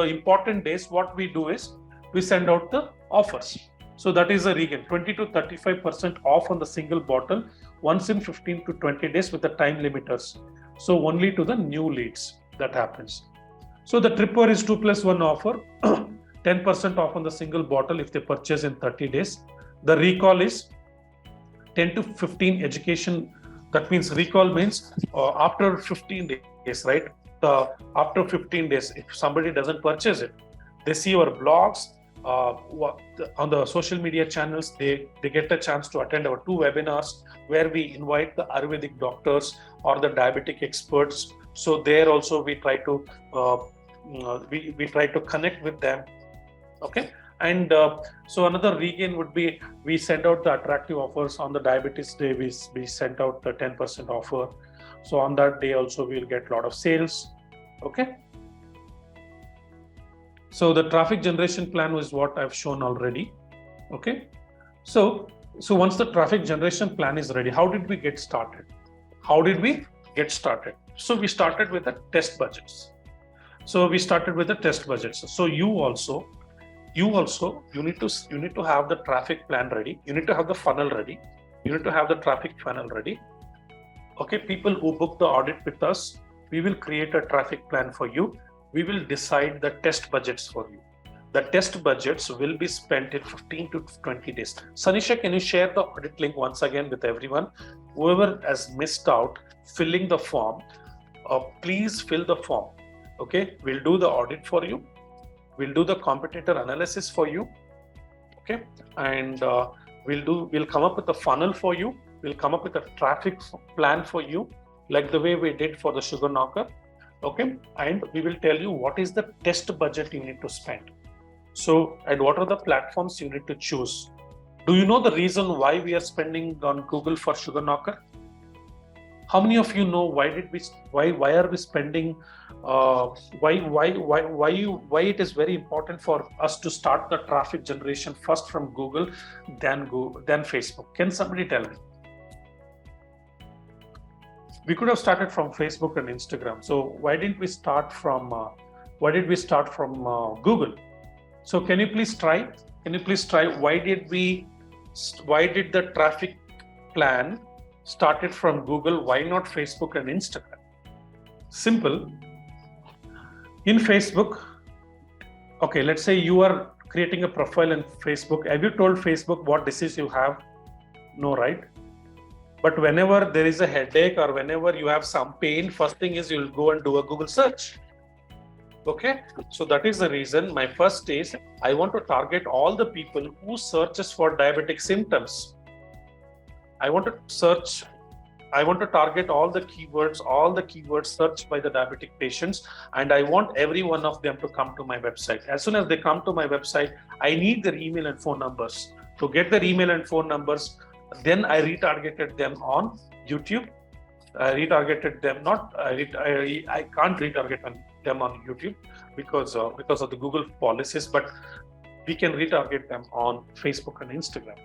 important days, what we do is we send out the offers. So that is a regain, 20 to 35% off on the single bottle once in 15 to 20 days with the time limiters. So only to the new leads that happens. So the Tripwire is 2+1 offer, 10% off on the single bottle if they purchase in 30 days. The recall is 10 to 15 education. That means recall means after 15 days, right? After 15 days, if somebody doesn't purchase it, they see our blogs, on the social media channels, they get a chance to attend our 2 webinars where we invite the Ayurvedic doctors or the diabetic experts. So there also we try to we try to connect with them. Okay. And so another regain would be we send out the attractive offers on the diabetes day. We sent out the 10% offer. So on that day also we'll get a lot of sales. Okay. So the traffic generation plan was what I've shown already. Okay. So once the traffic generation plan is ready, how did we get started? So we started with the test budgets. So you need to have the traffic plan ready. You need to have the funnel ready. Okay. People who book the audit with us, we will create a traffic plan for you. We will decide the test budgets for you. The test budgets will be spent in 15 to 20 days. Sanisha, can you share the audit link once again with everyone? Whoever has missed out filling the form, please fill the form. Okay, we'll do the audit for you. We'll do the competitor analysis for you. Okay, and we'll come up with a funnel for you. We'll come up with a traffic plan for you, like the way we did for the Sugar Knocker. Okay, and we will tell you what is the test budget you need to spend. So, and what are the platforms you need to choose. Do you know the reason why we are spending on Google for Sugar Knocker? How many of you know why are we spending? Why it is very important for us to start the traffic generation first from Google, then Facebook? Can somebody tell me? We could have started from Facebook and Instagram. So why didn't we start from? Google? So can you please try? Why did the traffic plan started from Google? Why not Facebook and Instagram? Simple. In Facebook, okay, let's say you are creating a profile in Facebook. Have you told Facebook what disease you have? No, right? But whenever there is a headache or whenever you have some pain, first thing is you'll go and do a Google search. Okay, so that is the reason. My first is I want to target all the people who searches for diabetic symptoms. I want to target all the keywords searched by the diabetic patients, and I want every one of them to come to my website. As soon as they come to my website, I need their email and phone numbers. To get their email and phone numbers, then I retargeted them on YouTube. I can't retarget them on YouTube because of the Google policies, but we can retarget them on Facebook and Instagram.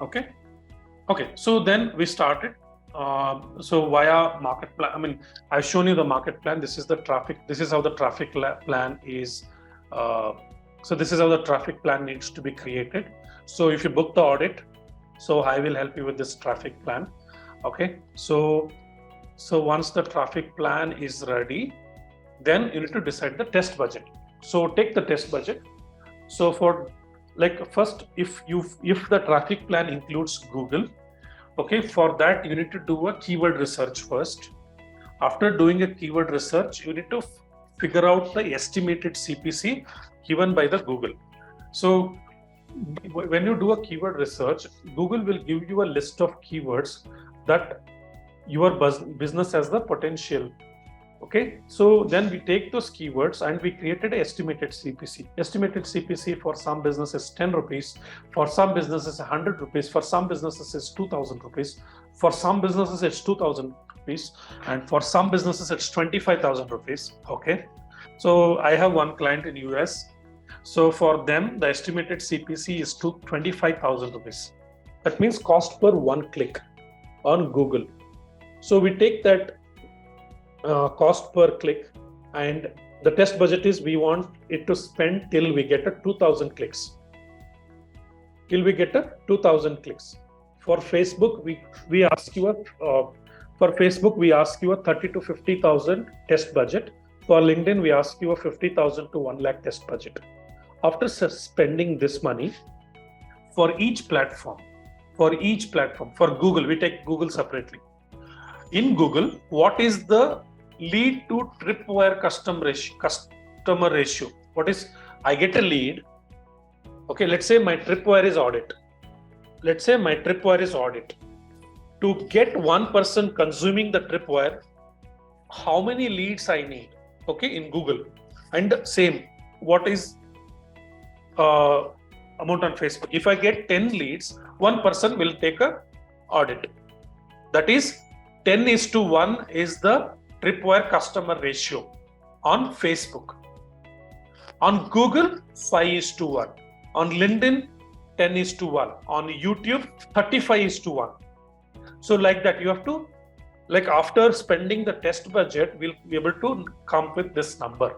Okay, so then we started. So via market plan, I mean, I've shown you the market plan. This is the traffic. This is how the traffic plan is. So this is how the traffic plan needs to be created. So if you book the audit, so I will help you with this traffic plan. Okay, so once the traffic plan is ready, then you need to decide the test budget. So take the test budget. So for first, if the traffic plan includes Google, okay, for that you need to do a keyword research first. After doing a keyword research, you need to figure out the estimated CPC given by the Google. So when you do a keyword research, Google will give you a list of keywords that your business has the potential. Okay, so then we take those keywords and we created an estimated CPC. Estimated CPC for some businesses 10 rupees, for some businesses 100 rupees, for some businesses it's 2,000 rupees, for some businesses it's 2,000 rupees, and for some businesses it's 25,000 rupees. Okay, so I have one client in US. So for them, the estimated CPC is 25,000 rupees. That means cost per one click on Google. So we take that cost per click and The test budget is we want it to spend till we get a 2000 clicks. Till we get a 2000 clicks. For Facebook, we ask you for Facebook we ask you a 30 to 50,000 test budget. For LinkedIn, we ask you a 50,000 to 1 lakh test budget. After spending this money for each platform, for Google, we take Google separately. In Google, what is the lead to tripwire customer ratio? What is, I get a lead. Okay, let's say my tripwire is audit. To get one person consuming the tripwire, how many leads I need? Okay, in Google. And same, what is amount on Facebook? If I get 10 leads, one person will take a audit. That is 10:1 is the tripwire customer ratio on Facebook. On Google, 5:1. On LinkedIn, 10:1. On YouTube, 35:1. So like that, you have to, like after spending the test budget, we'll be able to come up with this number.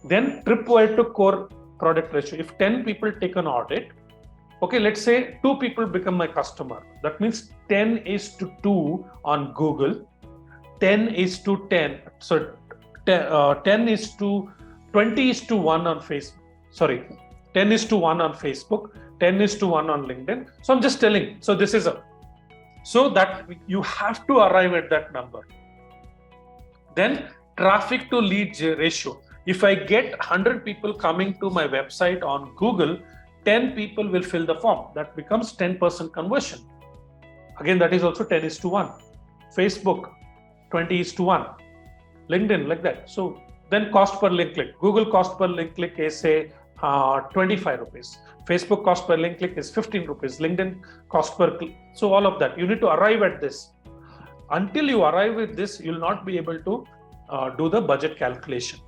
Then tripwire to core product ratio. If 10 people take an audit, okay, let's say 2 people become my customer. That means 10:2 on Google, 10:10. So 20:1 on Facebook. Sorry, 10:1 on Facebook, 10:1 on LinkedIn. So I'm just telling. So this is so that you have to arrive at that number. Then traffic to lead ratio. If I get 100 people coming to my website on Google, 10 people will fill the form. That becomes 10% conversion. Again, that is also 10:1. Facebook, 20:1. LinkedIn, like that. So then cost per link click. Google cost per link click is say 25 rupees. Facebook cost per link click is 15 rupees. LinkedIn cost per click. So all of that, you need to arrive at this. Until you arrive with this, you'll not be able to do the budget calculation.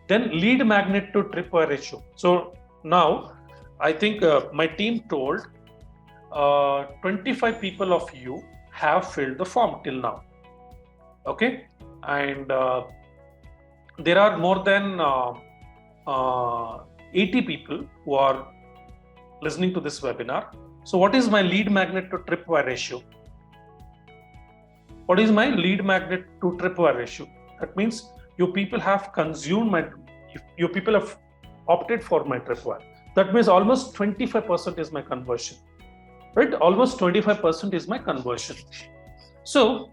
Then lead magnet to tripwire ratio. So now, I think my team told 25 people of you have filled the form till now. Okay, and there are more than 80 people who are listening to this webinar. So what is my lead magnet to tripwire ratio? What is my lead magnet to tripwire ratio? That means you people have consumed you people have opted for my tripwire. That means almost 25% is my conversion, right? Almost 25% is my conversion. So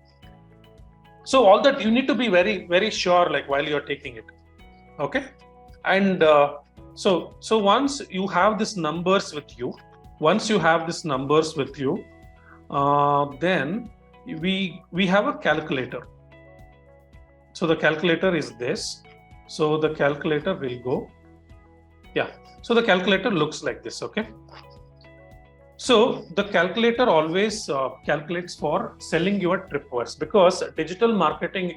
all that you need to be very, very sure, like while you're taking it, okay? And so once you have these numbers with you, then we have a calculator. So the calculator is this. So the calculator will go, yeah. So the calculator looks like this, okay? So the calculator always calculates for selling your tripwires, because in digital marketing,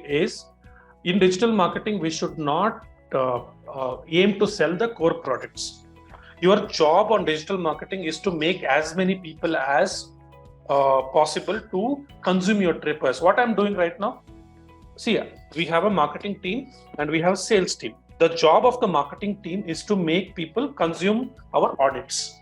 we should not aim to sell the core products. Your job on digital marketing is to make as many people as possible to consume your tripwires. What I'm doing right now, see, we have a marketing team and we have a sales team. The job of the marketing team is to make people consume our audits.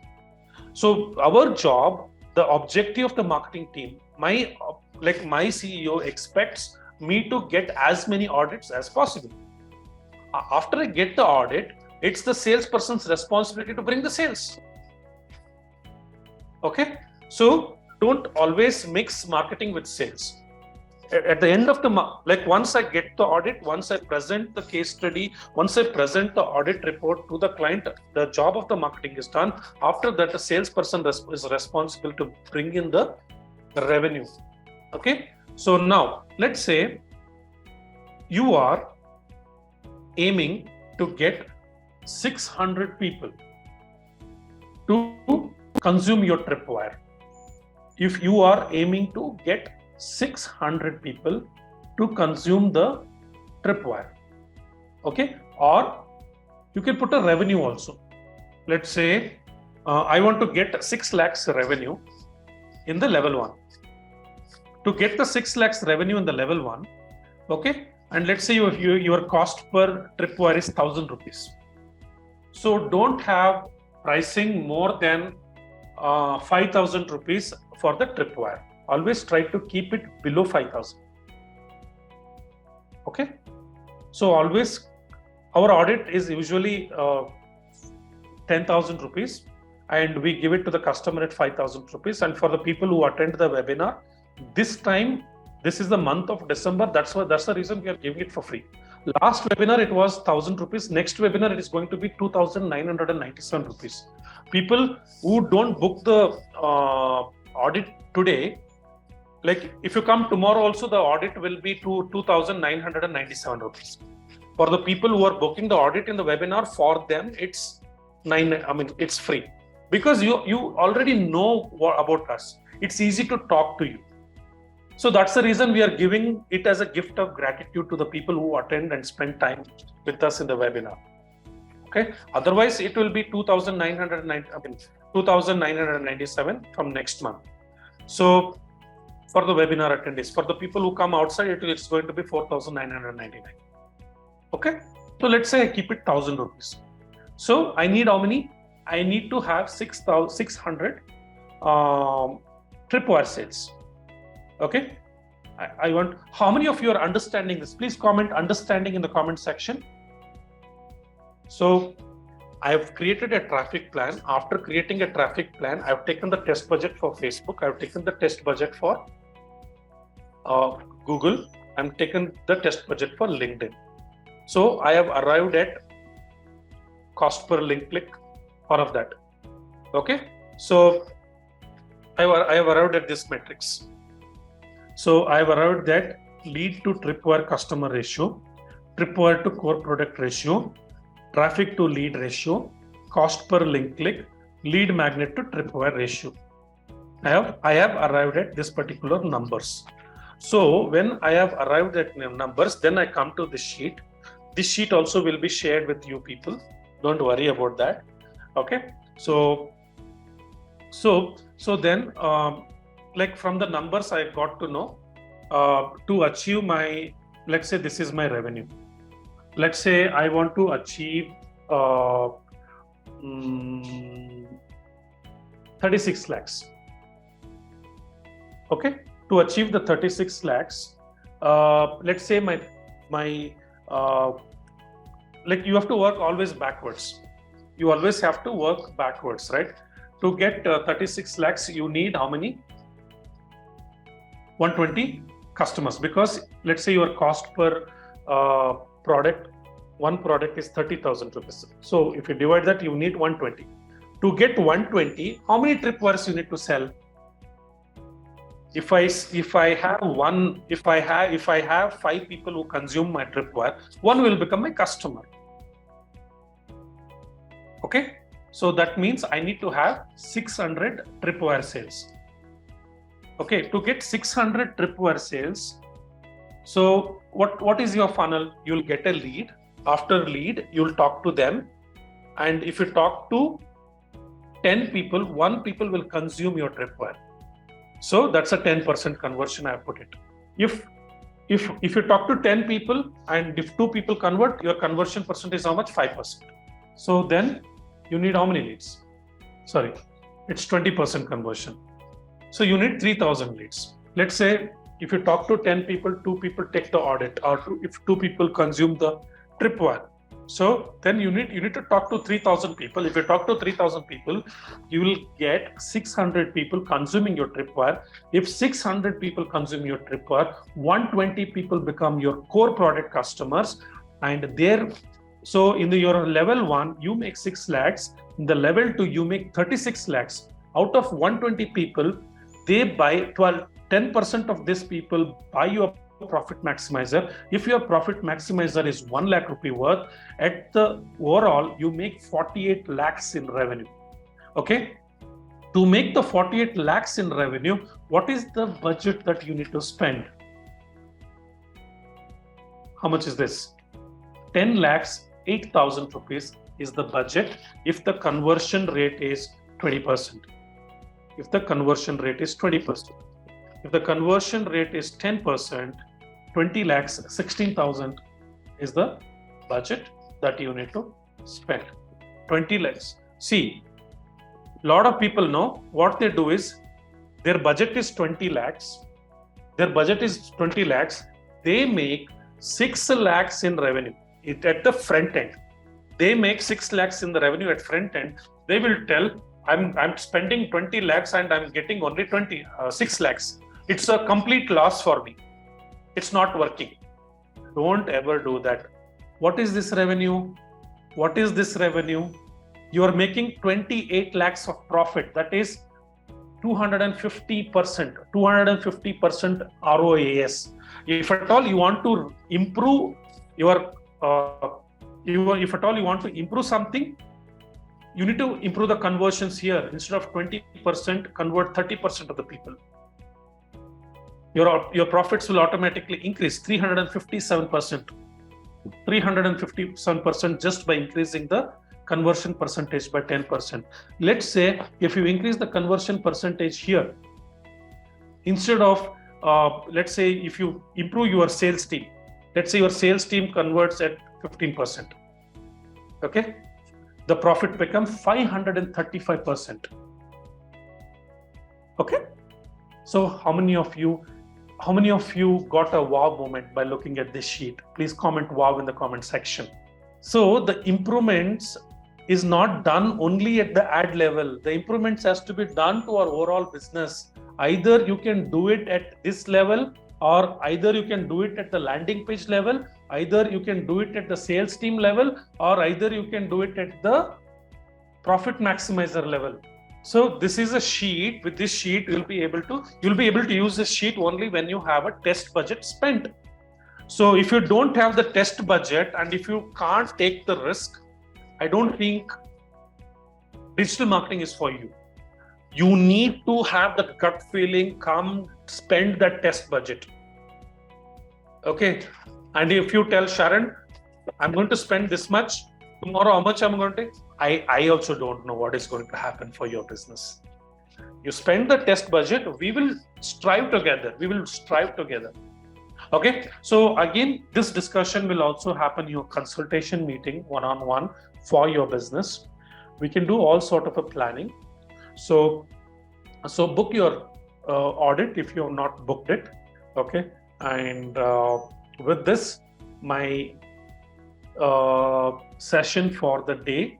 So our job, the objective of the marketing team, my CEO expects me to get as many audits as possible. After I get the audit, it's the salesperson's responsibility to bring the sales. Okay, so don't always mix marketing with sales. At the end of once I get the audit, once I present the case study, once I present the audit report to the client, the job of the marketing is done. After that, the salesperson is responsible to bring in the revenue. Okay, so now let's say you are aiming to get 600 people to consume your tripwire. If you are aiming to get 600 people to consume the tripwire, okay, or you can put a revenue also. Let's say I want to get 6 lakhs revenue in the level 1. To get the 6 lakhs revenue in the level 1, okay, and let's say your cost per tripwire is 1,000 rupees. So don't have pricing more than 5,000 rupees for the tripwire. Always try to keep it below 5,000. Okay. So always, our audit is usually 10,000 rupees, and we give it to the customer at 5,000 rupees. And for the people who attend the webinar, this time, this is the month of December. That's the reason we are giving it for free. Last webinar it was 1,000 rupees. Next webinar it is going to be 2,997 rupees. People who don't book the audit today, like if you come tomorrow also, the audit will be 2,997 rupees. For the people who are booking the audit in the webinar, for them it's it's free, because you already know about us. It's easy to talk to you. So that's the reason we are giving it as a gift of gratitude to the people who attend and spend time with us in the webinar. Okay. Otherwise, it will be 2,997 from next month. So for the webinar attendees, for the people who come outside, it's going to be 4,999. Okay. So let's say I keep it 1,000 rupees. So I need how many? I need to have 600 tripwire sales. Okay. I want, how many of you are understanding this? Please comment understanding in the comment section. So I have created a traffic plan. After creating a traffic plan, I've taken the test budget for Facebook. I've taken the test budget for Google. I've taken the test budget for LinkedIn. So I have arrived at cost per link click, all of that. Okay. So I have arrived at this metrics. So I have arrived at lead to tripwire customer ratio, tripwire to core product ratio, traffic to lead ratio, cost per link click, lead magnet to tripwire ratio. I have arrived at this particular numbers. So when I have arrived at numbers, then I come to this sheet. This sheet also will be shared with you people. Don't worry about that. Okay. So then, like from the numbers I got to know, to achieve my, let's say this is my revenue. Let's say I want to achieve 36 lakhs. Okay. To achieve the 36 lakhs, let's say my like you have to work always backwards. You always have to work backwards, right? To get 36 lakhs, you need how many? 120 customers, because let's say your cost per product, one product is 30,000 rupees. So if you divide that, you need 120. To get 120, how many tripwires you need to sell? If I have 5 people who consume my tripwire, one will become my customer. Okay. So that means I need to have 600 tripwire sales. Okay. To get 600 tripwire sales, so what is your funnel? You'll get a lead. After lead, you'll talk to them. And if you talk to 10 people, 1 people will consume your tripwire. So that's a 10% conversion I have put it. If you talk to 10 people and if 2 people convert, your conversion percentage is how much? 5%. So then you need how many leads? Sorry, it's 20% conversion. So you need 3,000 leads. Let's say if you talk to 10 people, 2 people take the audit, or if 2 people consume the tripwire. So then you need to talk to 3,000 people. If you talk to 3,000 people, you will get 600 people consuming your tripwire. If 600 people consume your tripwire, 120 people become your core product customers, and so in your level 1, you make 6 lakhs. In the level 2, you make 36 lakhs. Out of 120 people, they buy 10% of these people buy your profit maximizer. If your profit maximizer is 1 lakh rupee worth, at the overall, you make 48 lakhs in revenue. Okay. To make the 48 lakhs in revenue, what is the budget that you need to spend? How much is this? 10 lakhs, 8,000 rupees is the budget if the conversion rate is 20%. If the conversion rate is 20%. If the conversion rate is 10%, 20 lakhs, 16,000 is the budget that you need to spend. 20 lakhs. See, a lot of people know what they do is their budget is 20 lakhs. Their budget is 20 lakhs. They make 6 lakhs in revenue at the front end. They make 6 lakhs in the revenue at front end. They will tell, I'm spending 20 lakhs and I'm getting only 6 lakhs. It's a complete loss for me. It's not working. Don't ever do that. What is this revenue? What is this revenue? You are making 28 lakhs of profit. That is 250% ROAS. If at all you want to improve if at all you want to improve something, you need to improve the conversions here. Instead of 20%, convert 30% of the people. Your profits will automatically increase 357%. 357% just by increasing the conversion percentage by 10%. Let's say if you increase the conversion percentage here, instead of let's say if you improve your sales team, let's say your sales team converts at 15%, okay, the profit becomes 535%. Okay, so how many of you got a wow moment by looking at this sheet? Please comment wow in the comment section. So the improvements is not done only at the ad level. The improvements has to be done to our overall business. Either you can do it at this level, or either you can do it at the landing page level, either you can do it at the sales team level, or either you can do it at the profit maximizer level. So this is a sheet. With this sheet, you'll be able to use this sheet only when you have a test budget spent. So if you don't have the test budget and if you can't take the risk, I don't think digital marketing is for you. You need to have the gut feeling, come spend that test budget. Okay. And if you tell Sharon, I'm going to spend this much, tomorrow how much I'm going to take? I also don't know what is going to happen for your business. You spend the test budget, we will strive together. Okay. So again, this discussion will also happen in your consultation meeting one-on-one for your business. We can do all sort of a planning. So book your audit if you have not booked it. Okay. And with this, my session for the day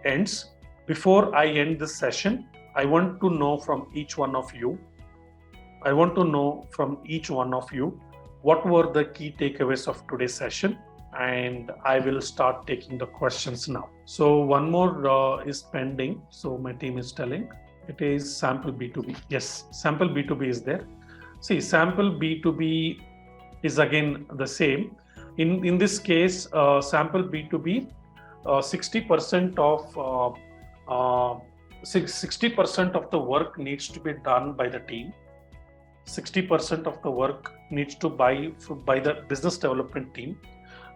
ends. Before I end this session, I want to know from each one of you what were the key takeaways of today's session, and I will start taking the questions now. So one more is pending. So my team is telling it is sample B2B. Yes, sample B2B is there. See, sample B2B is again the same. In this case, sample B2B, 60% of the work needs to be done by the team. 60% of the work needs to by the business development team,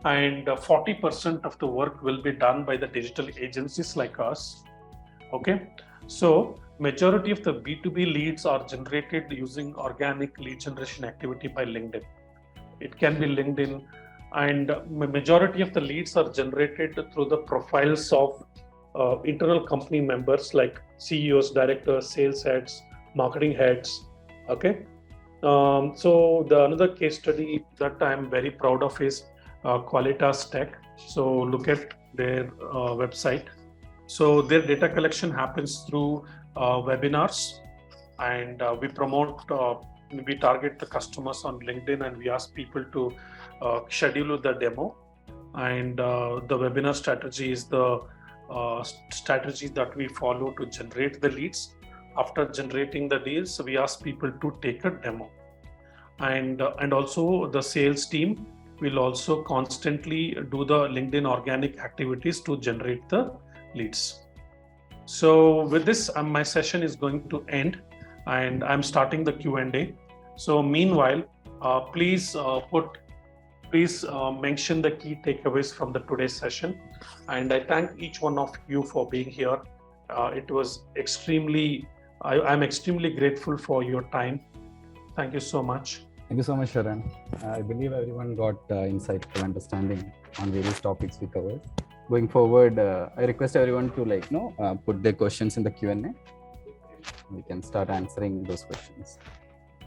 and 40% of the work will be done by the digital agencies like us. Okay, so majority of the B2B leads are generated using organic lead generation activity by LinkedIn. It can be LinkedIn, and majority of the leads are generated through the profiles of internal company members like CEOs, directors, sales heads, marketing heads. Okay. So the another case study that I'm very proud of is Qualitas Tech. So look at their website. So their data collection happens through webinars, and we target the customers on LinkedIn, and we ask people to schedule the demo. And the webinar strategy is the strategy that we follow to generate the leads. After generating the deals, we ask people to take a demo, and also the sales team will also constantly do the LinkedIn organic activities to generate the leads. So with this, my session is going to end, and I'm starting the Q&A. So meanwhile, please mention the key takeaways from the today's session, and I thank each one of you for being here. It was I'm extremely grateful for your time. Thank you so much. Thank you so much, Sharan. I believe everyone got insightful understanding on various topics we covered. Going forward, I request everyone to put their questions in the Q&A. We can start answering those questions.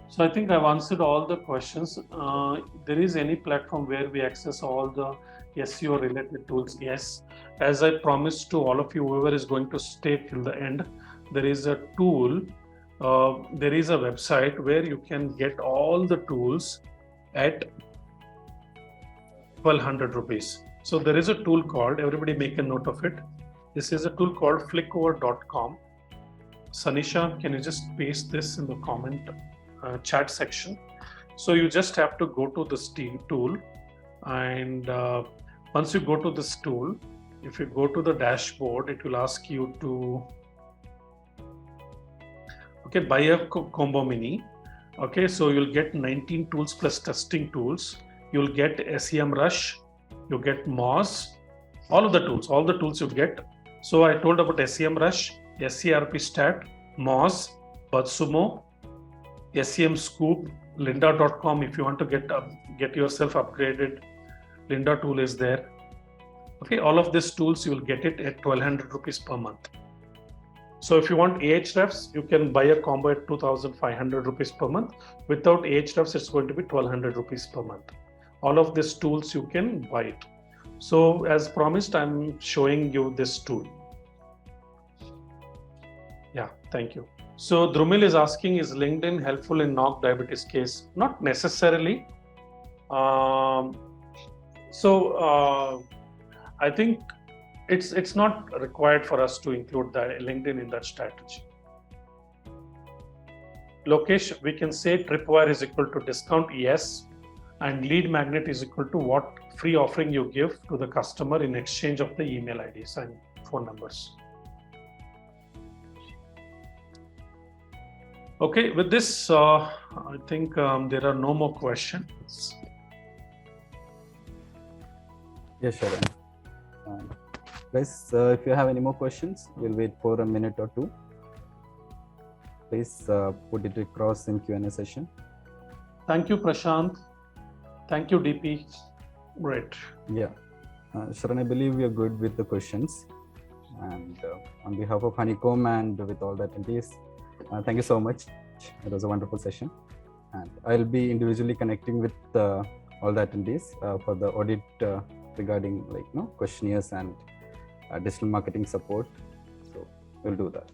So I think I've answered all the questions. There is any platform where we access all the SEO related tools? Yes. As I promised to all of you, whoever is going to stay till the end, there is a tool. There is a website where you can get all the tools at 1200 rupees. So there is a tool called, everybody make a note of it. This is a tool called flickover.com. Sanisha, can you just paste this in the comment chat section? So you just have to go to this tool, and once you go to this tool, if you go to the dashboard, it will ask you to buy a combo mini. Okay, so you'll get 19 tools plus testing tools. You'll get SEMrush, you get Moz, all the tools you get. So I told about SEMrush, SERPstat, Moz, BuzzSumo, SEM Scoop, lynda.com. If you want to get yourself upgraded, Lynda tool is there. Okay, all of these tools you will get it at 1200 rupees per month. So if you want Ahrefs, you can buy a combo at 2500 rupees per month. Without Ahrefs, it's going to be 1200 rupees per month. All of these tools you can buy it. So as promised, I'm showing you this tool. Yeah, thank you. So Drumil is asking, is LinkedIn helpful in NOC diabetes case? Not necessarily. I think it's not required for us to include the LinkedIn in that strategy. Lokesh, we can say Tripwire is equal to discount, yes, and lead magnet is equal to what free offering you give to the customer in exchange of the email IDs and phone numbers. Okay, with this, I think there are no more questions. Yes, Sharan. Guys, if you have any more questions, we'll wait for a minute or two. Please put it across in Q&A session. Thank you, Prashant. Thank you, DP. Great. Yeah. Sharan, I believe we are good with the questions. And on behalf of Honeycomb and with all the attendees, thank you so much. It was a wonderful session. And I'll be individually connecting with all the attendees for the audit regarding questionnaires and digital marketing support. So we'll do that.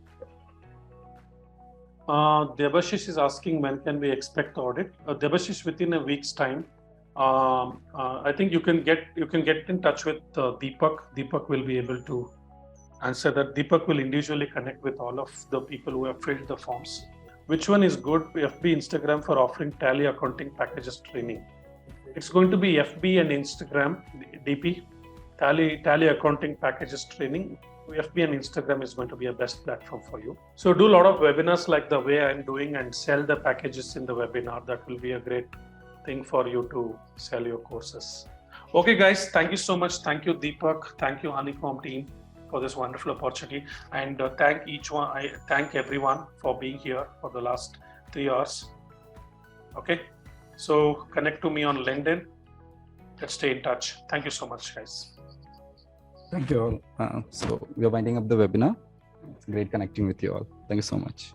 Debashish is asking, when can we expect the audit? Debashish, within a week's time. I think you can get in touch with Deepak. Deepak will be able to answer that. Deepak will individually connect with all of the people who have filled the forms. Which one is good? FB, Instagram for offering Tally accounting packages training. It's going to be FB and Instagram, DP. Tally accounting packages training. FB and Instagram is going to be a best platform for you. So do a lot of webinars like the way I'm doing and sell the packages in the webinar. That will be a great thing for you to sell your courses. Okay, guys, thank you so much. Thank you, Deepak. Thank you, Honeycomb team, for this wonderful opportunity. And I thank everyone for being here for the last 3 hours. Okay, so connect to me on LinkedIn. Let's stay in touch. Thank you so much, guys. Thank you all. So we are winding up the webinar. It's great connecting with you all. Thank you so much.